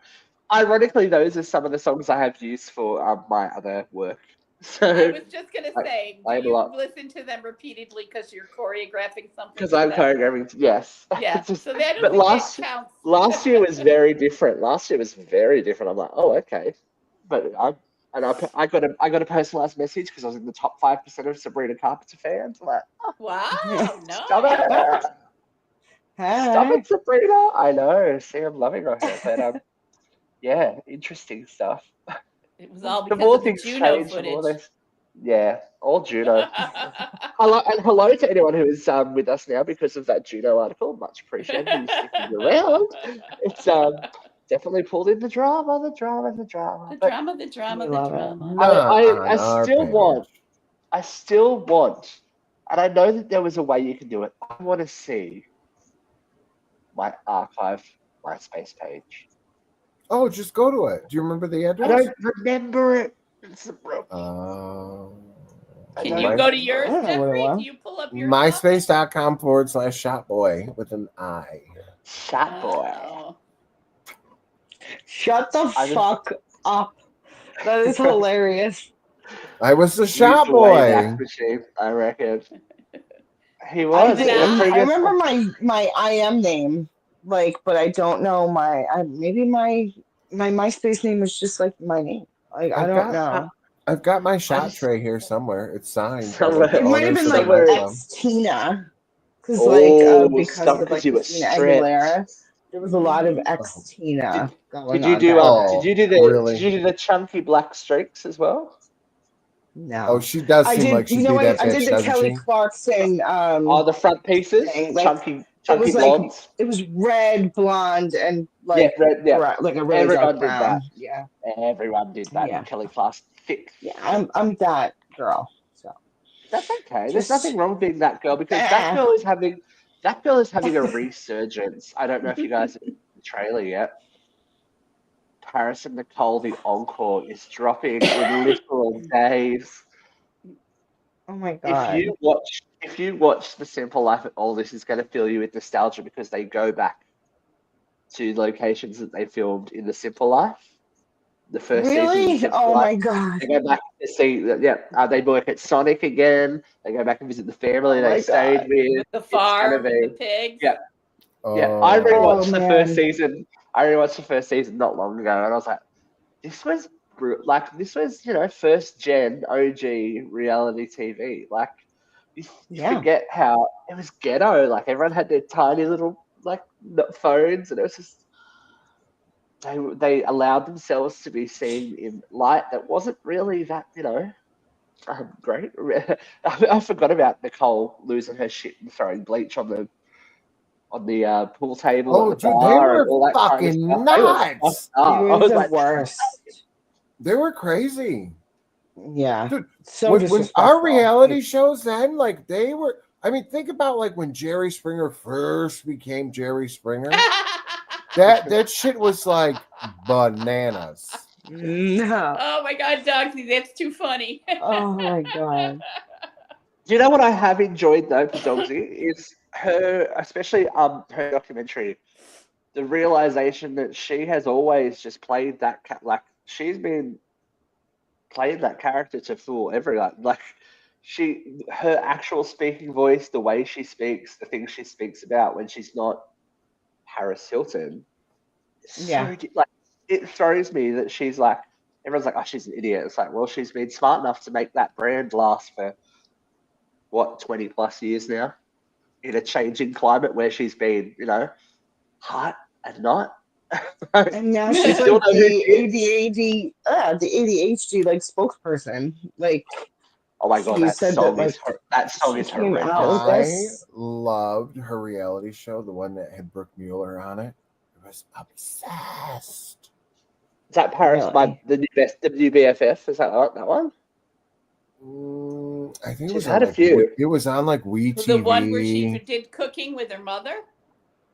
ironically, those are some of the songs I have used for my other work. I So, was just going to say, I do you love- listen to them repeatedly because you're choreographing something? because for I'm them? choreographing, yes. Yeah, Just- so that but last counts. last year was very different. Last year was very different. I'm like, oh, okay. But I got a personalized message because I was in the top 5% of Sabrina Carpenter fans. I'm like, Wow, no. stop it. Stop it, Sabrina. I know. See, I'm loving her. But yeah, interesting stuff. It was all The because more of the things Juno change, the more footage. this. Yeah, all Juno. Hello to anyone who is with us now because of that Juno article. Much appreciated you sticking around. It's definitely pulled in the drama. The But drama. We love it. I still want, and I know that there was a way you can do it. I want to see my archive MySpace page. Oh, just go to it. Do you remember the I address? don't remember it. It's a broke. Can I you know. go to yours, I don't know what it Jeffrey? was. Do you pull up your MySpace.com/shopboy with an I. Shot boy. Oh. Shut the I just- fuck up. That is hilarious. I was the Used shop the Wayback boy. Machine, I reckon. He I, was. think- in the I previous- I remember my IM name, but I don't know maybe my MySpace name was just like my name. Like I don't know. I've got my shot just- tray here somewhere. It's signed. Somewhere- The It might have owners been of the like somewhere- nightclub. ex Tina, because Oh, because stuff of 'cause like you were Christina stripped. Aguilera, there was a lot of ex Tina going Did you on. do? back Oh, then. Did you do the? really? Did you do the chunky black streaks as well? No. Oh, she does I seem did. like she'd You know be what? that I bitch, did the doesn't Kelly she? Clarkson. Oh, the front pieces, thing, like, chunky it was like blondes. it was red, blonde, and like yeah, red, yeah. like a really Everyone dark did brown. that. Yeah, Everyone did that. Yeah. Kelly Clarkson, thick. yeah. I'm that girl. So That's okay. There's Just- nothing wrong with being that girl because that girl is having a resurgence. I don't know if you guys have seen the trailer yet. Paris and Nicole, the encore, is dropping in literal days. oh my god. If you watch The Simple Life of All, this is going to fill you with nostalgia because they go back to locations that they filmed in The Simple Life. The first season. Of The Really? Simple Oh Life. my god. They go back to see, they work at Sonic again. They go back and visit the family Oh they my stayed God. with. With the It's gonna farm, be- the pigs. Yeah. Yeah, Oh. I rewatched the man. first season. I rewatched the first season not long ago, and I was like, "This was first gen OG reality TV." Like, you Yeah. forget how it was ghetto. Like everyone had their tiny little phones, and it was just they allowed themselves to be seen in light that wasn't really that great. I forgot about Nicole losing her shit and throwing bleach on the pool table Oh, at the dude, they bar were and all that fucking kind of stuff. They were nuts. fucked up. It I was was the like, worst. They were crazy. Yeah. Dude, So when disrespectful. our reality shows then, like they were. I mean, think about like when Jerry Springer first became Jerry Springer. That shit was like bananas. No. Oh my God, Dogsy, that's too funny. Oh my god. you know what I have enjoyed though for Dogsy is her, especially her documentary, the realization that she has always just played that like she's been playing that character to fool everyone. Like her actual speaking voice, the way she speaks, the things she speaks about when she's not Paris Hilton. Yeah. Like it throws me that she's like everyone's like, oh, she's an idiot. It's like, well, she's been smart enough to make that brand last for what 20 plus years now in a changing climate where she's been, hot and not. And now You she's still like know who she is. the ADHD like spokesperson. Like Oh my god, You that said song that, is that song she is came horrendous. out with I this. loved her reality show, the one that had Brooke Mueller on it. I was obsessed. Is that Paris Really? the new best WBFF? Is that one? I think it She's was had on a few. It was on like We TV. The one where she did cooking with her mother.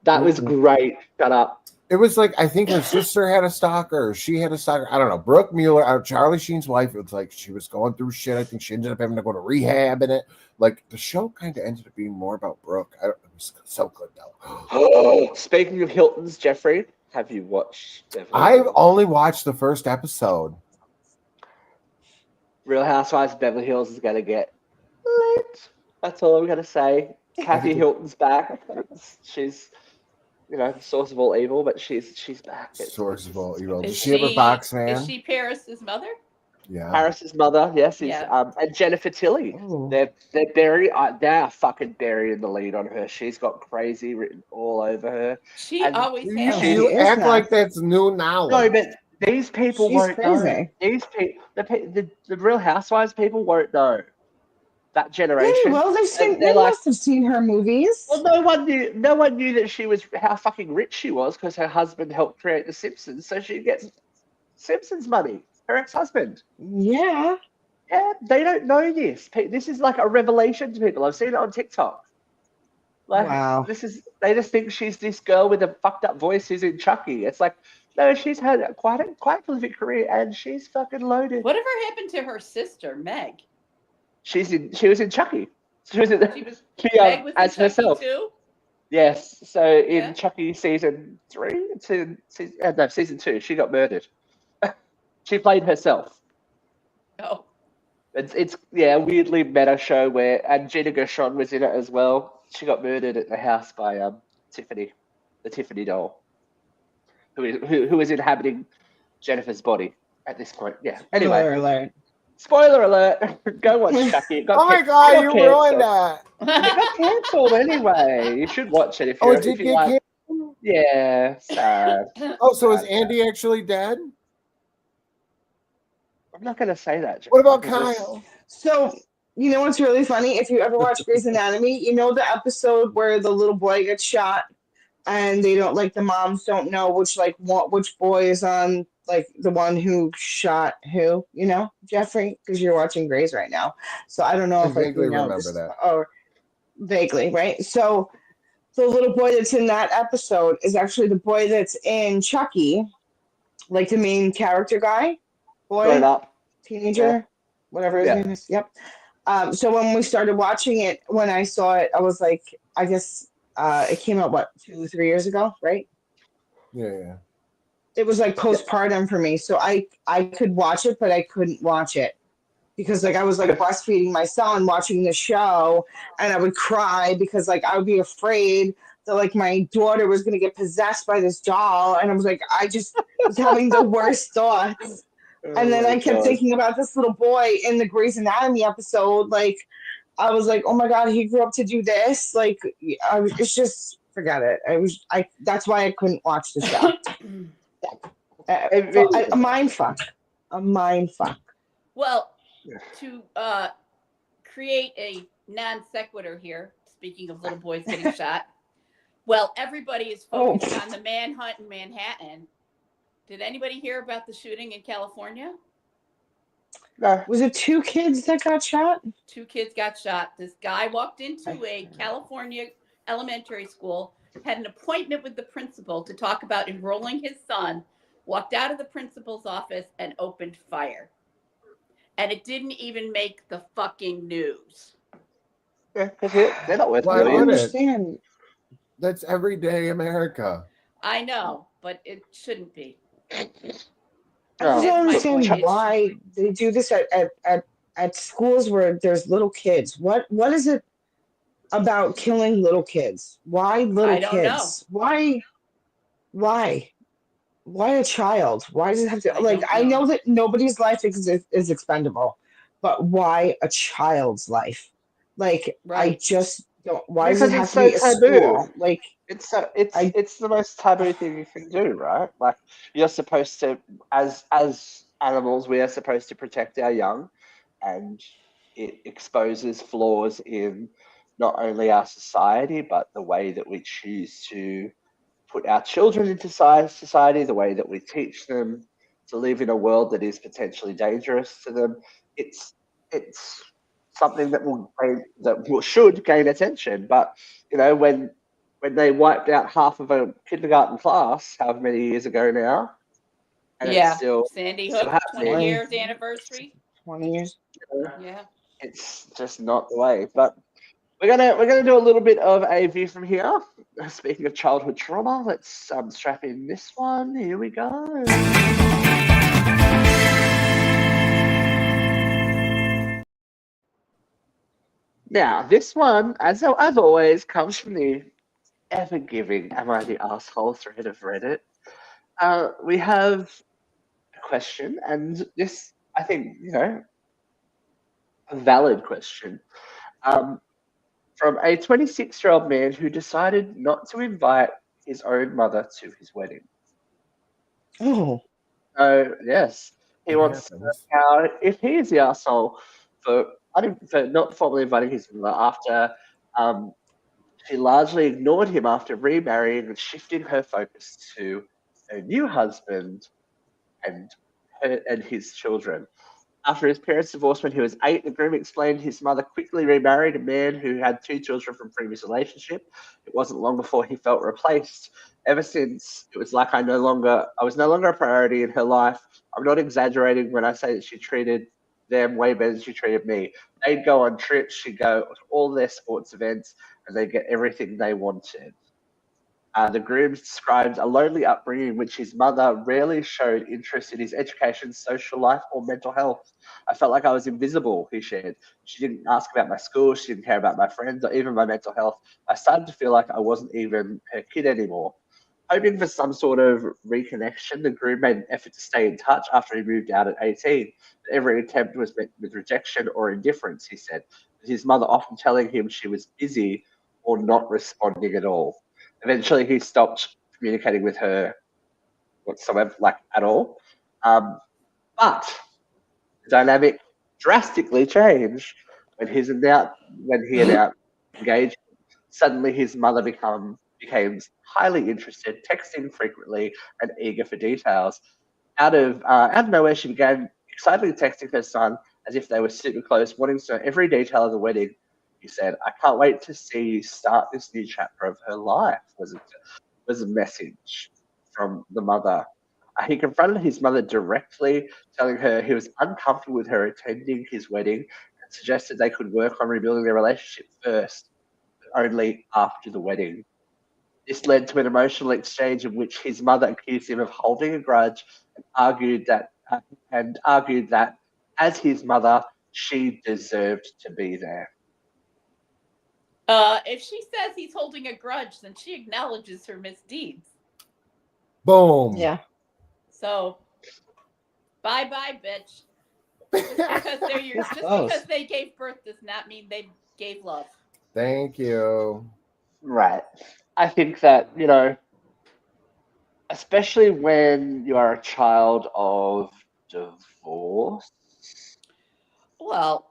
That was great. Shut up. It was like I think her sister had a stalker, or she had a stalker. I don't know. Brooke Mueller, Charlie Sheen's wife. It was like she was going through shit. I think she ended up having to go to rehab in it. Like the show kind of ended up being more about Brooke. It was so good though. Speaking of Hilton's, Jeffrey, have you watched Beverly I've Hills? only watched the first episode. Real Housewives of Beverly Hills is going to get lit. That's all I'm going to say. Kathy Hilton's back. She's, the source of all evil, but she's back. Source of all evil. Does Is she have a box man? Is she Paris's mother? Yeah. Paris's mother, yes, is Yeah. and Jennifer Tilly. Ooh. They're fucking burying the lead on her. She's got crazy written all over her. She And always You, has. she you is act now. like that's new knowledge. No, but these people She's won't know. crazy. These people, the Real Housewives people won't know. That Yeah, generation. well, they're they like- must have seen her movies. Well, no one knew that she was how fucking rich she was because her husband helped create The Simpsons, so she gets Simpsons money. Her ex-husband. Yeah. Yeah, they don't know this. This is like a revelation to people. I've seen it on TikTok. Like, Wow. they just think she's this girl with a fucked up voice who's in Chucky. It's like, no, she's had quite a prolific career and she's fucking loaded. Whatever happened to her sister, Meg? She was in Chucky. She was in, She was she, Meg was in as Chucky herself. too. Yes. So in Yeah. Chucky season 3 season 2, she got murdered. She played herself. Oh, It's a weirdly meta show where and Gina Gershon was in it as well. She got murdered at the house by Tiffany, the Tiffany doll, who is inhabiting Jennifer's body at this point. Yeah. Anyway, Spoiler alert. Spoiler alert! Go watch Chucky. It got Oh my it god, got you ruined cancelled. that. It got cancelled anyway. You should watch it if Oh, you it did if you get like. canceled? Yeah, sad. Oh, so is Sad. Andy actually dead? I'm not gonna say that. What about Jack, because Kyle? So, you know what's really funny? If you ever watch Grey's Anatomy, you know the episode where the little boy gets shot and they don't like the moms don't know which boy is on like the one who shot who, you know, Jeffrey, because you're watching Grey's right now. So I don't know I if like vaguely you know remember this that. or vaguely, right? So the little boy that's in that episode is actually the boy that's in Chucky, like the main character guy, grown boy, up. teenager, whatever his Yeah. name is. Yep. So when we started watching it, when I saw it, I was like, I guess it came out what 2-3 years ago, right? Yeah. It was like postpartum for me, so I could watch it, but I couldn't watch it because like I was like breastfeeding my son, watching the show, and I would cry because like I would be afraid that like my daughter was gonna get possessed by this doll, and I was like I just was having the worst thoughts. And then I kept thinking about this little boy in the Grey's Anatomy episode. Like, I was like, oh my God, he grew up to do this. Like, it's just, forget it. That's why I couldn't watch the show. A mind fuck. A mind fuck. Well, to create a non sequitur here, speaking of little boys getting shot, well, everybody is focused on the manhunt in Manhattan. Did anybody hear about the shooting in California? No. Was it 2 kids that got shot? 2 kids got shot. This guy walked into a California elementary school, had an appointment with the principal to talk about enrolling his son, walked out of the principal's office and opened fire. And it didn't even make the fucking news. Yeah, because they're not worth Why I don't millions. understand. That's everyday America. I know, but it shouldn't be. I just don't understand why they do this at schools where there's little kids. What is it about killing little kids? Why little I don't kids? Know. Why a child? Why does it have to I know that nobody's life is expendable, but why a child's life? Like I just don't. Why because does it have so to be a taboo. school? Like it's the most taboo thing you can do, right? Like you're supposed to, as animals, we are supposed to protect our young, and it exposes flaws in not only our society but the way that we choose to put our children into society, the way that we teach them to live in a world that is potentially dangerous to them. It's something that should gain attention. But you know, when they wiped out half of a kindergarten class, however many years ago now, and it's still Sandy Hook 20 years anniversary. 20 years. Yeah. It's just not the way. But we're gonna do a little bit of a view from here. Speaking of childhood trauma, let's strap in this one. Here we go. Now, this one, as always, comes from the ever-giving Am I the Asshole thread of Reddit. We have a question, and this, I think, a valid question. From a 26-year-old man who decided not to invite his own mother to his wedding. Oh. So, yes, he wants to know how, if he is the asshole for not formally inviting his mother after she largely ignored him after remarrying and shifting her focus to her new husband and his children. After his parents divorced when he was 8, the groom explained his mother quickly remarried a man who had 2 children from previous relationship. It wasn't long before he felt replaced. Ever since, it was like I was no longer a priority in her life. I'm not exaggerating when I say that she treated them way better than she treated me. They'd go on trips, she'd go to all their sports events, and they'd get everything they wanted. The groom described a lonely upbringing in which his mother rarely showed interest in his education, social life, or mental health. I felt like I was invisible, he shared. She didn't ask about my school, she didn't care about my friends, or even my mental health. I started to feel like I wasn't even her kid anymore. Hoping for some sort of reconnection, the groom made an effort to stay in touch after he moved out at 18. But every attempt was met with rejection or indifference, he said, with his mother often telling him she was busy or not responding at all. Eventually, he stopped communicating with her whatsoever, like at all. But the dynamic drastically changed when he announced engagement. Suddenly, his mother became highly interested, texting frequently, and eager for details. Out of nowhere, she began excitedly texting her son as if they were super close, wanting to know every detail of the wedding. He said, "I can't wait to see you start this new chapter of her life." Was a message from the mother. He confronted his mother directly, telling her he was uncomfortable with her attending his wedding and suggested they could work on rebuilding their relationship first, but only after the wedding. This led to an emotional exchange in which his mother accused him of holding a grudge and argued that as his mother, she deserved to be there. If she says he's holding a grudge, then she acknowledges her misdeeds. Boom. Yeah. So, bye, bitch. Just because they gave birth does not mean they gave love. Thank you. Right. I think that, especially when you are a child of divorce, Well,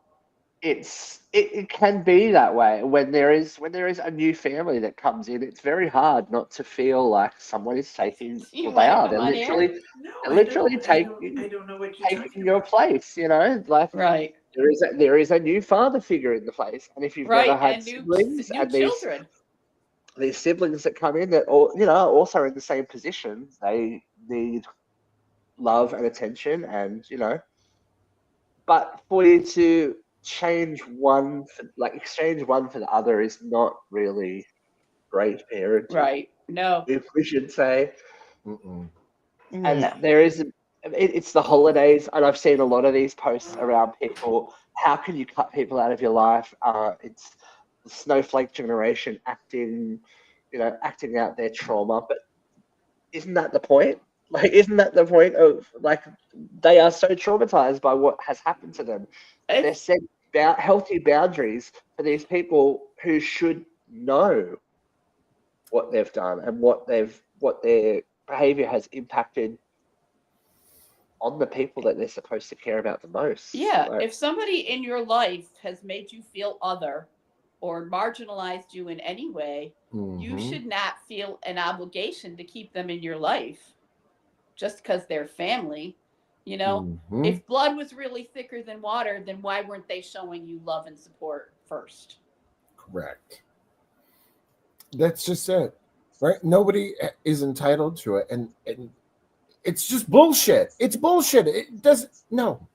it can be that way. When there is a new family that comes in, it's very hard not to feel like someone is taking. You Well, they wanna are. come on air? They're literally taking I don't know what you're taking talking your about. place. Like Right. there is a new father figure in the place, and if you've never had And siblings new and children. these siblings that come in that all are also in the same position, they need love and attention, and but for you to exchange one for the other is not really great parenting. Right. No. If we should say. Mm-mm. And No. there is it's the holidays, and I've seen a lot of these posts around people. How can you cut people out of your life? It's the snowflake generation acting out their trauma. But isn't that the point? Isn't that the point of they are so traumatized by what has happened to them? They're setting healthy boundaries for these people who should know what they've done and what their behavior has impacted on the people that they're supposed to care about the most. Yeah. If somebody in your life has made you feel other or marginalized you in any way, you should not feel an obligation to keep them in your life just because they're family. If blood was really thicker than water, then why weren't they showing you love and support first? Correct. That's just it, right? Nobody is entitled to it, and it's just bullshit. It's bullshit. It doesn't. No,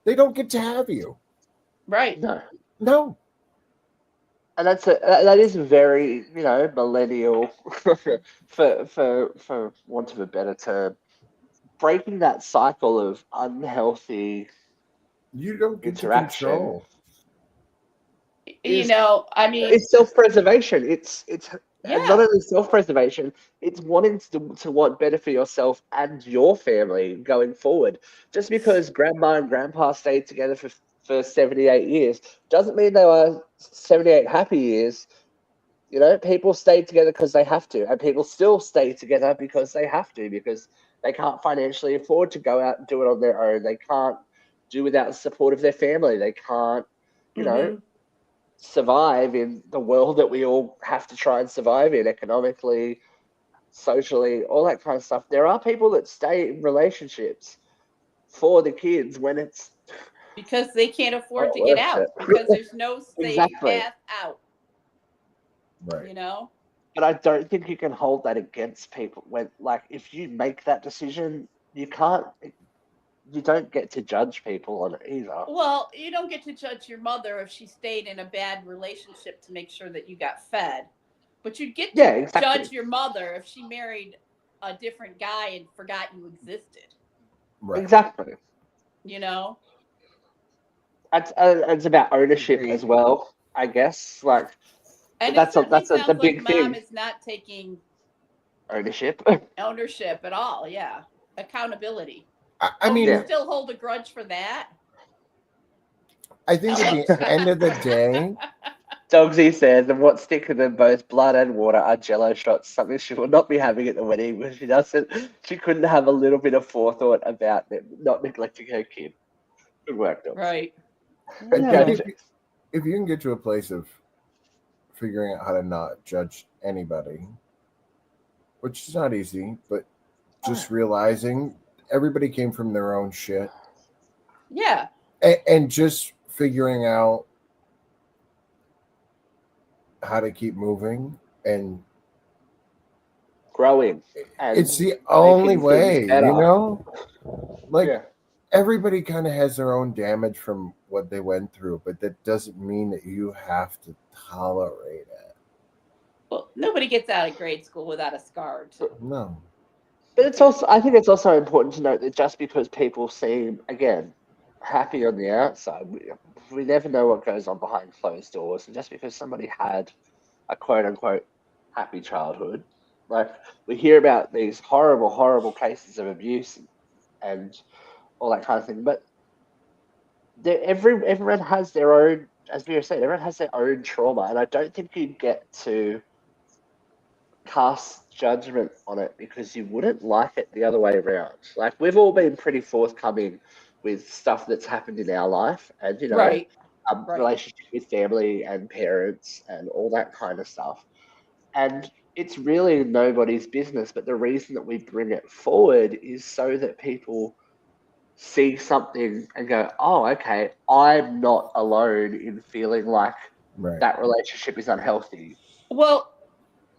they don't get to have you. Right. No. And that is very millennial, for want of a better term, breaking that cycle of unhealthy. You don't get interaction. to control. It's self-preservation. It's Yeah. not only self-preservation, it's wanting to want better for yourself and your family going forward. Just because grandma and grandpa stayed together for 78 years doesn't mean they were 78 happy years. People stay together because they have to, and people still stay together because they have to, because they can't financially afford to go out and do it on their own. They can't do without the support of their family. They can't, survive in the world that we all have to try and survive in, economically, socially, all that kind of stuff. There are people that stay in relationships for the kids when it's because they can't afford to get out, because there's no safe path out. Right. But I don't think you can hold that against people when, if you make that decision, you don't get to judge people on it either. Well, you don't get to judge your mother if she stayed in a bad relationship to make sure that you got fed. But you get to judge your mother if she married a different guy and forgot you existed. Right. Exactly. It's about ownership as well, I guess. And that's it the big Mom thing. is not taking ownership. ownership at all. Yeah, accountability. I mean, you still hold a grudge for that? I think at the end of the day, Dogsy says, and what's thicker than both blood and water are Jello shots. Something she will not be having at the wedding, but she doesn't. She couldn't have a little bit of forethought about not neglecting her kid. Good work, Dogsy. Right. I Yeah. think if you can get to a place of figuring out how to not judge anybody, which is not easy, but just realizing everybody came from their own shit, Yeah. and just figuring out how to keep moving, and Growing. And it's the only things way, better. you know? Like, Yeah. everybody kind of has their own damage from what they went through, but that doesn't mean that you have to tolerate it. Well, nobody gets out of grade school without a scar. No. But it's also, I think it's also important to note that just because people seem, again, happy on the outside, we never know what goes on behind closed doors. And just because somebody had a quote unquote happy childhood, like we hear about these horrible, horrible cases of abuse and all that kind of thing, but everyone has their own, as we were saying, everyone has their own trauma, and I don't think you get to cast judgment on it because you wouldn't like it the other way around. Like we've all been pretty forthcoming with stuff that's happened in our life, and Right. relationship with family and parents and all that kind of stuff. And it's really nobody's business, but the reason that we bring it forward is so that people see something and go, oh, okay, I'm not alone in feeling like Right. that relationship is unhealthy. Well,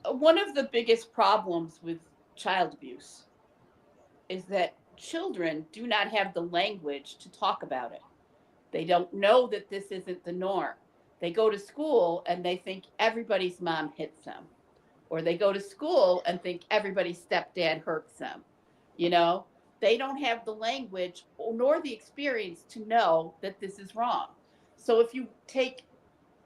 one of the biggest problems with child abuse is that children do not have the language to talk about it. They don't know that this isn't the norm. They go to school and they think everybody's mom hits them, or they go to school and think everybody's stepdad hurts them. You know, they don't have the language nor the experience to know that this is wrong. So if you take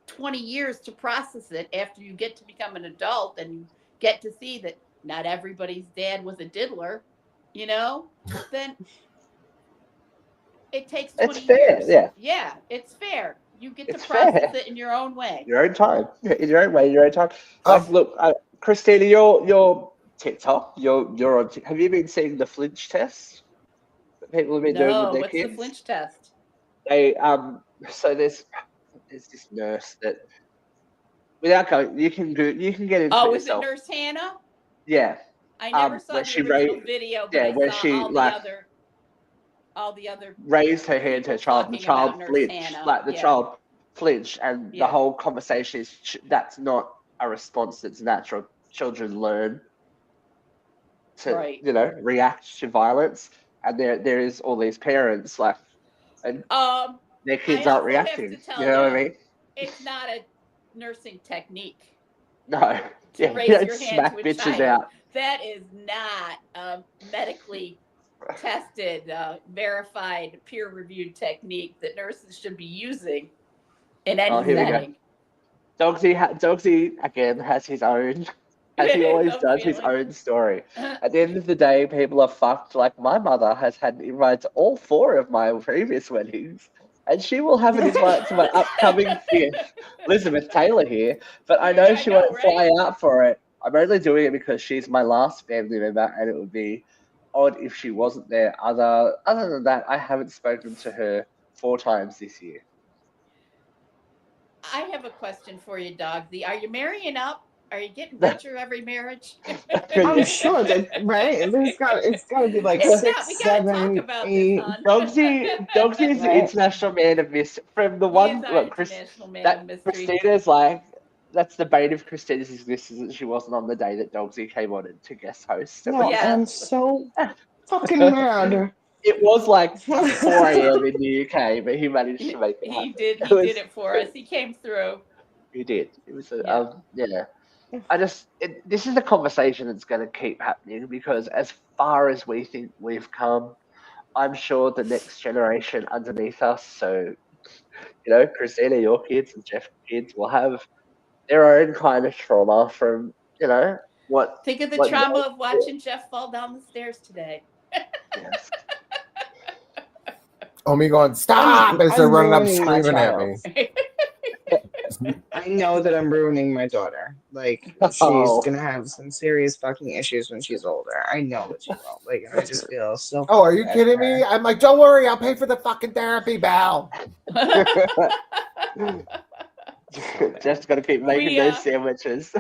20 years to process it after you get to become an adult and you get to see that not everybody's dad was a diddler, then it takes 20 It's fair, years. yeah. Yeah, it's fair. You get It's to process fair. it in your own way. Your own time, in your own way, in your own time. Like, look, Christina, you're TikTok. You're on. Have you been seeing the flinch test that people have been doing with their What's kids? the flinch test? They So there's this nurse that, without going, you can get into it Oh, is yourself. it Nurse Hannah? Yeah. I never saw where the she original video, but yeah, I where saw she, all the other raised her hand to her people child. The talking child about Nurse flinched. Hannah. Like the Yeah. child flinched, and the Yeah. whole conversation is that's not a response that's natural. Children learn to Right. react to violence, and there is all these parents and their kids I aren't also have reacting. to tell You know what I you, mean? it's not a nursing technique No. to Yeah, raise you don't your hand smack to a bitches child. out. That is not a medically tested, verified, peer-reviewed technique that nurses should be using in any Here we go. setting. Dogsy again has his own, as he always Own does, his feelings. own story. At the end of the day, people are fucked. Like my mother has had an invite to all 4 of my previous weddings, and she will have an invite to my upcoming 5th. Elizabeth Taylor here, but I know she won't fly out for it. I'm only doing it because she's my last family member, and it would be odd if she wasn't there. Other than that, I haven't spoken to her 4 times this year. I have a question for you, Dogsy. Are you marrying up? Are you getting richer every marriage? I'm sure that it's got to be like It's 6, not. We gotta 7, talk about 8. this, hon. Dogsy is the Right. international man of mystery. From the He one, is our look, international man that of mystery. Christina's like, that's the bane of Christina's existence that she wasn't on the day that Dogsy came on to guest host. No, Yeah. I'm so fucking mad. It was like 4 a.m. in the UK, but he managed to make it happen. He did it for us. He came through. He did. It was Yeah. this is a conversation that's going to keep happening because as far as we think we've come, I'm sure the next generation underneath us, so Christina, your kids and Jeff's kids will have their own kind of trauma from What? Think of the What- trauma of watching Jeff fall down the stairs today. Yes. Oh, me going, stop! As they're I'm running up ruining my screaming at me. I know that I'm ruining my daughter. Like she's Oh. gonna have some serious fucking issues when she's older. I know that she will. Like I just feel so. Oh, are you bad kidding for her. me? I'm like, don't worry, I'll pay for the fucking therapy, Belle. Just gotta keep making We, those sandwiches.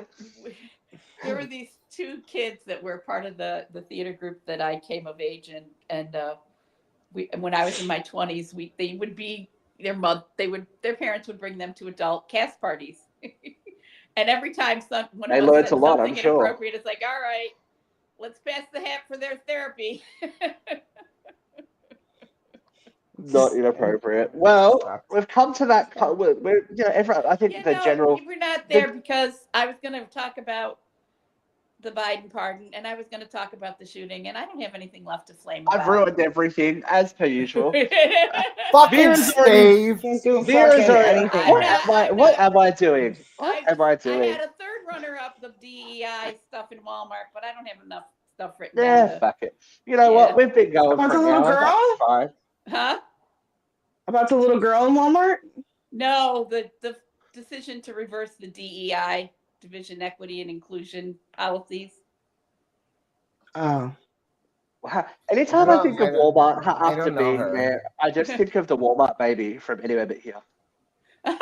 There were these two kids that were part of the theater group that I came of age in, and when I was in my 20s, they would be their parents would bring them to adult cast parties, and every time one They of us learned said a lot, I'm something sure. inappropriate, it's like, all right, let's pass the hat for their therapy. Not inappropriate. Well, we've come to that. We're everyone. I think the general. We're not there because I was going to talk about the Biden pardon, and I was going to talk about the shooting, and I don't have anything left to flame about. I've ruined everything as per usual. Fucking Vera's already- Steve. Can't do Vera's fucking already- anything. What am I doing? What am I I doing? had a third runner-up of DEI stuff in Walmart, but I don't have enough stuff written Yeah, down. fuck it. You know Yeah. what? We've been going About for the an little hour. girl? That's fine. Huh? About the little girl in Walmart? No, the decision to reverse the DEI, division, equity, and inclusion policies. Oh. Wow. Anytime I think of Walmart I after don't know being her. there, I just think of the Walmart baby from Anywhere But Here. I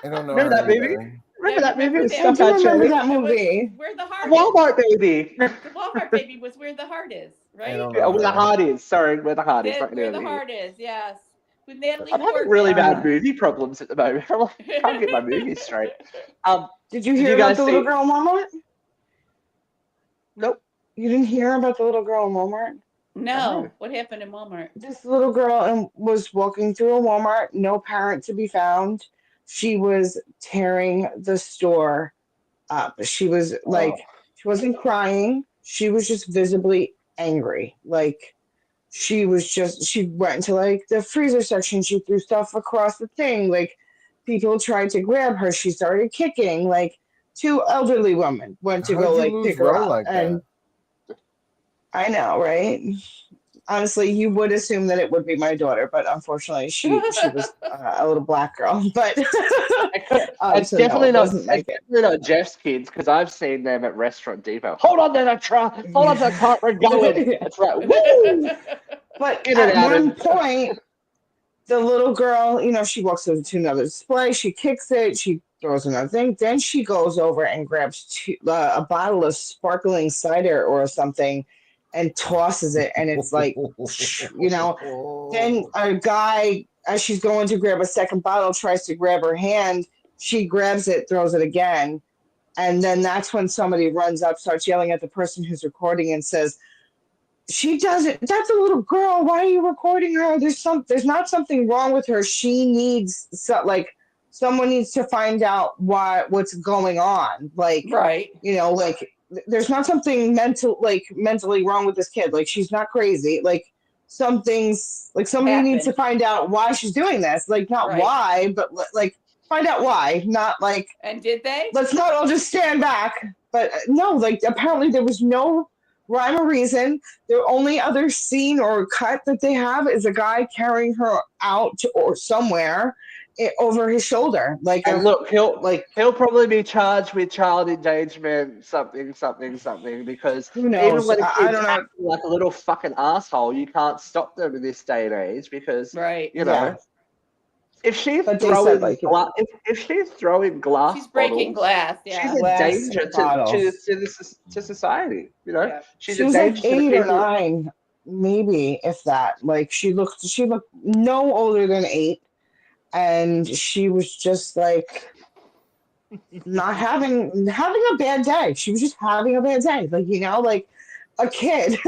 don't know. Remember her that movie? either. Remember that movie? With that? I Stuff do out remember Charlie? that movie. Where the The heart is. Walmart baby. The Walmart baby was where the heart is, right? I don't Yeah, know. where the heart is. Sorry, where the heart is. That's Not where Anywhere the But Here. heart is, yes. With Natalie I'm having Portman. really bad movie problems at the moment. I can't get my movies straight. Did you Did hear you about guys the little see- girl in Walmart? Nope. You didn't hear about the little girl in Walmart? No, Oh. what happened in Walmart? This little girl was walking through a Walmart, no parent to be found. She was tearing the store up. She was like, she wasn't crying. She was just visibly angry. Like, she went into like the freezer section. She threw stuff across the thing. Like, people tried to grab her. She started kicking. Like, two elderly women went to How'd go you like lose pick her Ro up. like And that? I know, right? Honestly, you would assume that it would be my daughter, but unfortunately, she was a little black girl. But It's so no, definitely it not. wasn't It's like it. definitely not Jeff's kids because I've seen them at Restaurant Depot. Hold on to that truck. Hold on to the cart. We're going. That's right. Woo! But In and at out one of- point, the little girl, she walks over to another display. She kicks it. She throws another thing. Then she goes over and grabs a bottle of sparkling cider or something and tosses it. And it's like, Then a guy, as she's going to grab a second bottle, tries to grab her hand. She grabs it, throws it again. And then that's when somebody runs up, starts yelling at the person who's recording and says, she doesn't, that's a little girl. Why are you recording her? There's not something wrong with her. She needs, someone needs to find out what's going on. Like, right. Like, there's not something mentally wrong with this kid. Like, she's not crazy. Like, some things, like, somebody needs to find out why she's doing this. Like, not why, but like, find out why. Not like. And did they? Let's not all just stand back. But no, like, apparently there was no rhyme or reason. The only other scene or cut that they have is a guy carrying her out or somewhere over his shoulder. Like, and look, he'll probably be charged with child endangerment, something, because who knows? even when a I kid's don't know. acting like a little fucking asshole, you can't stop them in this day and age because if she's throwing if she's throwing glass, she's breaking bottles, glass. Yeah, she's a danger to society. She's a danger like to 8 or people. 9, maybe if that. Like, she looked no older than 8, and she was just like not having a bad day. She was just having a bad day, like a kid.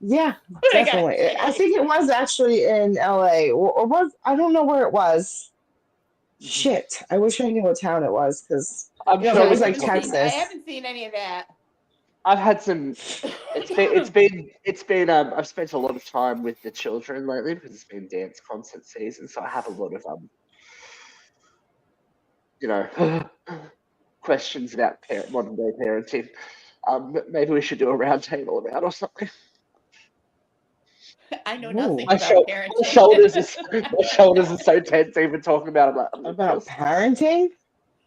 Yeah, definitely. I think it was actually in LA, or was, I don't know where it was. Shit, I wish I knew what town it was, because it was like Texas. I haven't seen any of that. I've had some. It's been. I've spent a lot of time with the children lately because it's been dance concert season, so I have a lot of questions about modern day parenting. Maybe we should do a round table about or something. I know Ooh. nothing My, about my parenting. shoulders are so tense even talking about it. I'm like, About parenting?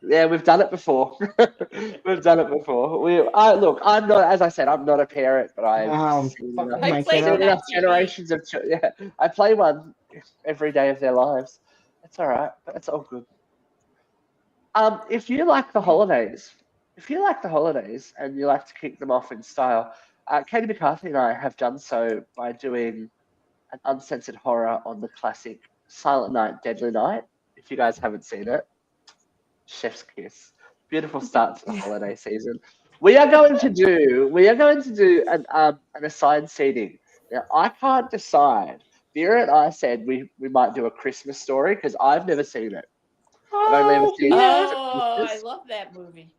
yeah, we've done it before. We've done it before. Look. I'm not, as I said, I'm not a parent, but I've seen Fucking enough, I my played kiddo. one on enough TV. generations of. Yeah, I play one every day of their lives. It's all right. It's all good. If you like the holidays, and you like to kick them off in style, Katie McCarthy and I have done so by doing an uncensored horror on the classic Silent Night, Deadly Night. If you guys haven't seen it, chef's kiss. Beautiful start to the holiday season. We are going to do an assigned seating. Now I can't decide. Vera and I said we might do a Christmas Story because I've never seen it. I've only ever Oh, seen yeah. Oh, I love that movie.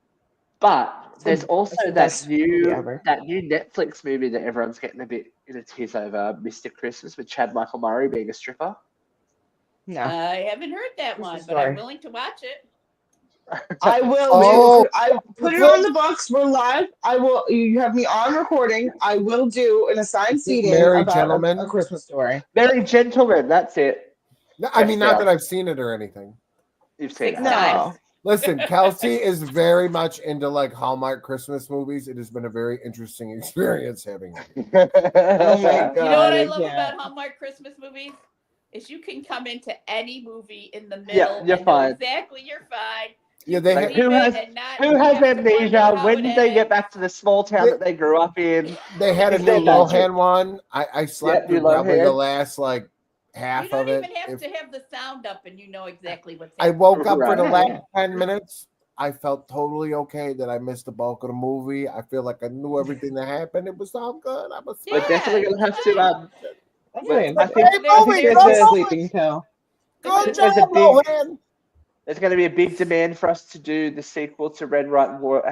But there's It's also the best movie ever. that new Netflix movie that everyone's getting a bit in a tears over, Mr. Christmas, with Chad Michael Murray being a stripper. No. I haven't heard that Christmas one, but I'm Story. willing to watch it. I will Oh, do. I put it on the books. We're live. I will. You have me on recording. I will do an assigned seating Merry about Gentlemen. a Christmas Story. Very Gentleman, that's it. No, I mean, not Yeah. that I've seen it or anything. You've seen Six it. times. No. Listen, Kelsey is very much into like Hallmark Christmas movies. It has been a very interesting experience having it. Oh my god! You know what I I love can't. about Hallmark Christmas movies? Is you can come into any movie in the middle Yeah, you're and know fine. exactly you're fine. Yeah, they Like, have, who has amnesia? When did they get back to the small town that they grew up in? they had a Is new there budget? Lohan one. I slept Yeah, through new probably the Lohan. last like You half don't of it. even have If- to have the sound up and you know exactly what's I happening. woke up for the Right. last 10 minutes. I felt totally okay that I missed the bulk of the movie. I feel like I knew everything that happened. It was all good. I was We're Yeah, definitely gonna have to. That's But right. I think There's It's there's a a, sleeping pill. good there's job, a big Lohan. there's going to be a big demand for us to do the sequel to Red, White,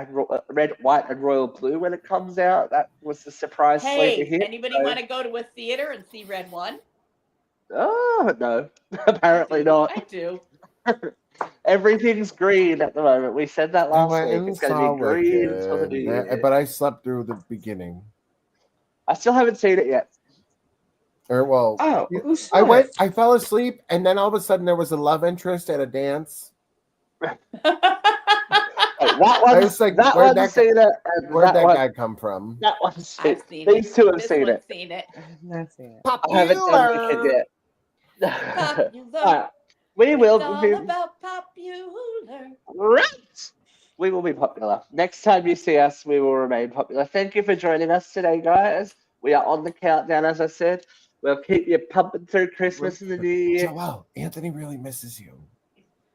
and Royal Blue when it comes out. That was the surprise sleeper Hey, hit. anybody so- want to go to a theater and see Red One? Oh no, apparently not. I do. Everything's green at the moment. We said that I last went week. and It's going saw to be green until the Wicked, new year. but I slept through the beginning. I still haven't seen it yet. Or well, Oh, yeah, who saw I went. it? I fell asleep, and then all of a sudden there was a love interest at a dance. Like, that I one's, was like, that where'd one's that seen it, and Where'd that that one, guy come from? that one's seen I've it. seen These two have This seen one's it. seen it. I've not seen it. I haven't done Wicked Popular. yet. Popular. Alright, we It's will all be about popular. right. We will be popular. Next time you see us, we will remain popular. Thank you for joining us today, guys. We are on the countdown, as I said. We'll keep you pumping through Christmas and the New Year. Joel, Anthony really misses you.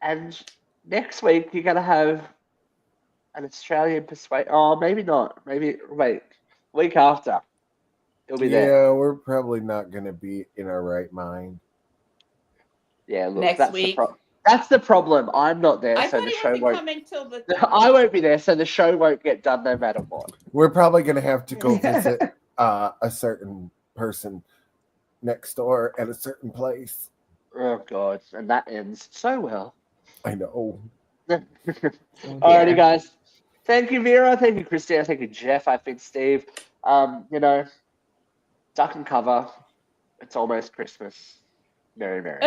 And next week, you're going to have an Australian persuade. Oh, maybe not. Maybe, wait. Week after. He'll be there. Yeah, we're probably not going to be in our right mind. Yeah, look, Next that's week. That's the problem. I'm not there, I so thought the he show wasn't won't. coming till the. I won't be there, so the show won't get done no matter what. We're probably going to have to go visit a certain person next door at a certain place. Oh God, and that ends so well. I know. Alrighty, guys. Thank you, Vera. Thank you, Christina. Thank you, Jeff. I've been Steve. Duck and cover. It's almost Christmas. Merry, merry.